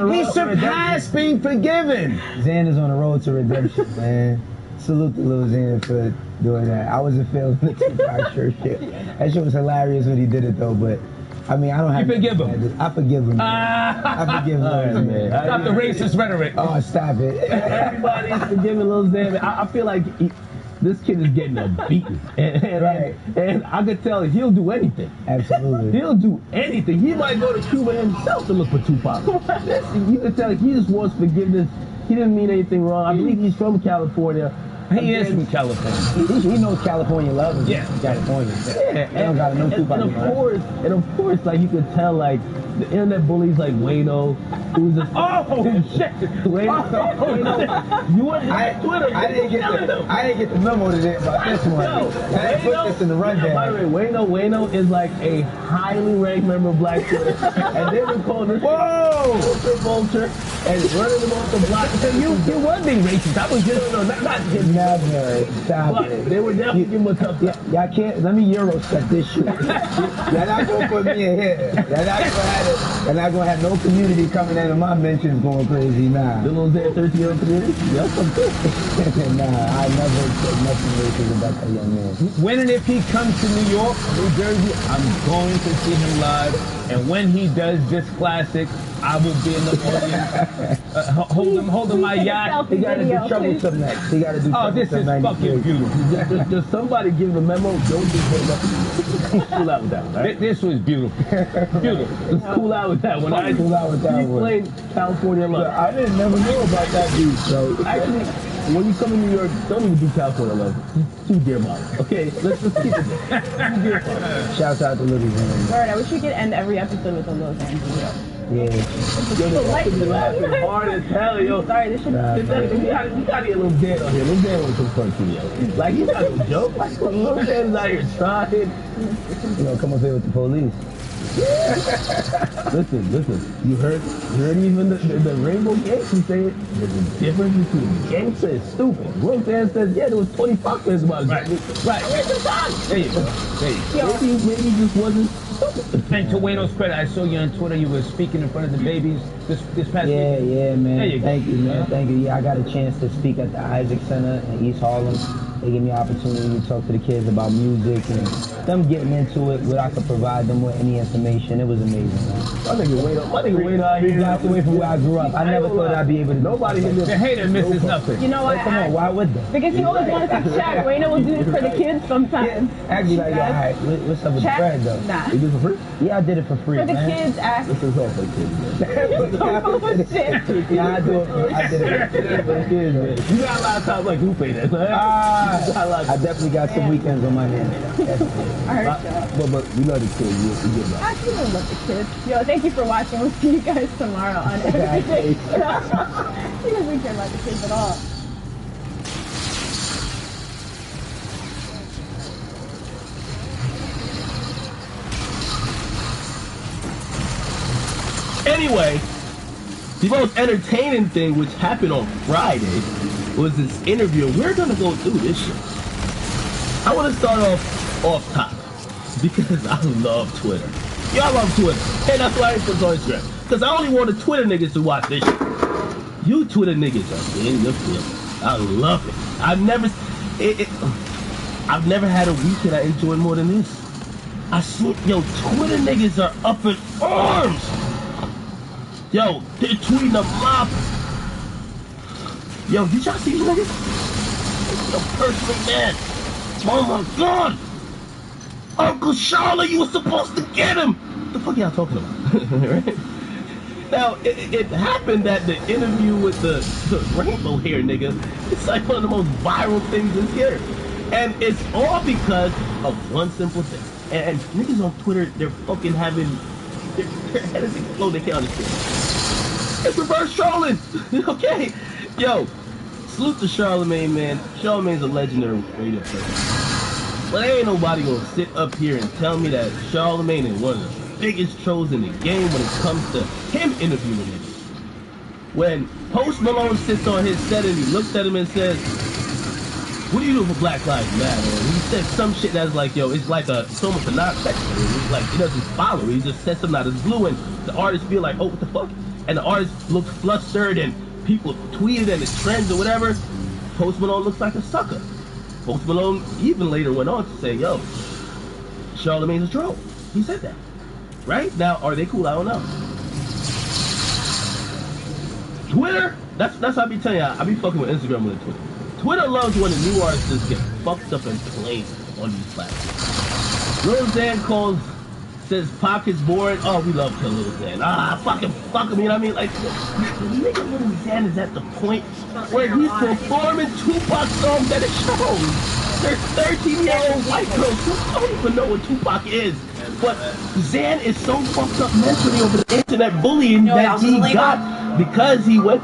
he surpassed being forgiven. Zan is on the road to redemption, man. Salute to Lil Xan for doing that. I wasn't feeling the Tupac shirt shit. That shit was hilarious when he did it though, but I mean, I don't have. You forgive him? I forgive him. I forgive him, man. Stop the racist rhetoric. Oh, stop it. Everybody's forgiving Lil Xan. I feel like this kid is getting a beating, and I could tell he'll do anything. Absolutely. He'll do anything. He might go to Cuba himself to look for Tupac. You can tell he just wants forgiveness. He didn't mean anything wrong. I believe he's from California. He is from California. He knows California love him. Yeah. California. Yeah. They don't gotta know Tupac. And of course, like you could tell, like the internet bullies like Wayno, who's a shit. Wayno, you were on Twitter. I didn't get the memo today about this one. I didn't put this in the rundown. By the way, Wayno is like a highly ranked member of Black Twitter, and they've been calling this vulture and running them off the block. You were being racist. I was just not him. Never. Stop but it. They were definitely giving him a tough time. Y'all can't. Let me Eurostep this shit. Y'all not gonna put me in here. Y'all not gonna have no community coming in and my mentions going crazy. Nah. The little 13-year-old community? Nah, I never said nothing racist about that young man. When and if he comes to New York, New Jersey, I'm going to see him live. And when he does this classic, I will be in the audience, holding my yacht. He gotta do troublesome next. He gotta do. Oh, this is fucking beautiful. Does somebody give him a memo? Don't just hold up. Cool out with that one, right? This was beautiful. Beautiful. Let's cool out with that one. Cool out with that one. He played California Love. I didn't never know about that dude. So actually, when you come to New York, don't even do California Love. Too dear mama. Okay, let's just keep it there. Shouts out to Lil Xan. Word, I wish we could end every episode with a Lil Xan video. Yeah. Yo, laughing hard as hell, yo. Sorry, this should. You gotta get a little dead on here. Lil Xan was some fun too, yo. Like he's not a joke. Like Lil Xan's out here trying. You know, come up here with the police. Listen. You heard even the Rainbow Gangster say it. There's a difference between gangster and stupid. Lil Xan says, yeah, there was 20 fuckers about it. Right. There you go. Maybe he just wasn't stupid. And to Wayno's credit, I saw you on Twitter. You were speaking in front of the babies this past week. Yeah, man. There you go. Thank you, man. Thank you. Yeah, I got a chance to speak at the Isaac Center in East Harlem. They gave me an opportunity to talk to the kids about music and them getting into it, what I could provide them with, any information. It was amazing, man. My nigga Wayno out here. That's away from where I grew up. I never thought I'd be able to. Nobody in The hater misses nothing. You know what? Come on, why would they? Because he always wants to check. Wayno will do it for the kids sometimes. Actually, like, all right, what's up with the Check? bread, though? Nah. You did it for free? Yeah, I did it for free, For the man. kids, ask. This is all for the kids, man. Yeah, I did it for the kids, man. You got a lot of time like Lupe there. I definitely got some weekends on my hands. But we love the kids. We give I actually love the kids. Yo, thank you for watching. We'll see you guys tomorrow on everything. You guys don't care about the kids at all. Anyway, the most entertaining thing which happened on Friday was this interview. We're gonna go through this shit. I want to start off top because I love Twitter. Y'all love Twitter, and that's why I put on Instagram. Because I only want the Twitter niggas to watch this shit. You Twitter niggas are in your feelings. I love it. I've never had a weekend I enjoyed more than this. Twitter niggas are up in arms. Yo, they're tweeting a mob. Yo, did y'all see these niggas? Yo, personal man. Oh my God. Uncle Charlotte, you were supposed to get him. What the fuck y'all talking about? Right? Now, it happened that the interview with the rainbow hair nigga, it's like one of the most viral things this year. And it's all because of one simple thing. And niggas on Twitter, they're fucking having their head is exploding. They can't understand. It's reverse trolling. Okay. Yo, salute to Charlemagne, man. Charlemagne's a legendary radio person. But ain't nobody gonna sit up here and tell me that Charlemagne is one of the biggest trolls in the game when it comes to him interviewing niggas. When Post Malone sits on his set and he looks at him and says, "What do you do for Black Lives Matter?" And he said some shit that's like, yo, it's like it's almost a non-sequitur. It's like, it doesn't follow. He just says something out of the blue and the artist feel like, oh, what the fuck? And the artist looks flustered and people tweeted and it trends or whatever. Post Malone looks like a sucker. Post Malone even later went on to say, yo, Charlemagne's a troll. He said that. Right? Now, are they cool? I don't know. Twitter, that's what I be telling you. I be fucking with Instagram with Twitter. Twitter loves when the new artists just get fucked up and played on these platforms. Lil Xan says Pac is boring. Oh, we love Lil Xan. Fuck him, you know what I mean? Like, nigga Lil Xan is at the point where he's performing Tupac songs at his shows. There's 13-year-old white girls who don't even know what Tupac is. But Xan is so fucked up mentally over the internet bullying that he got because he went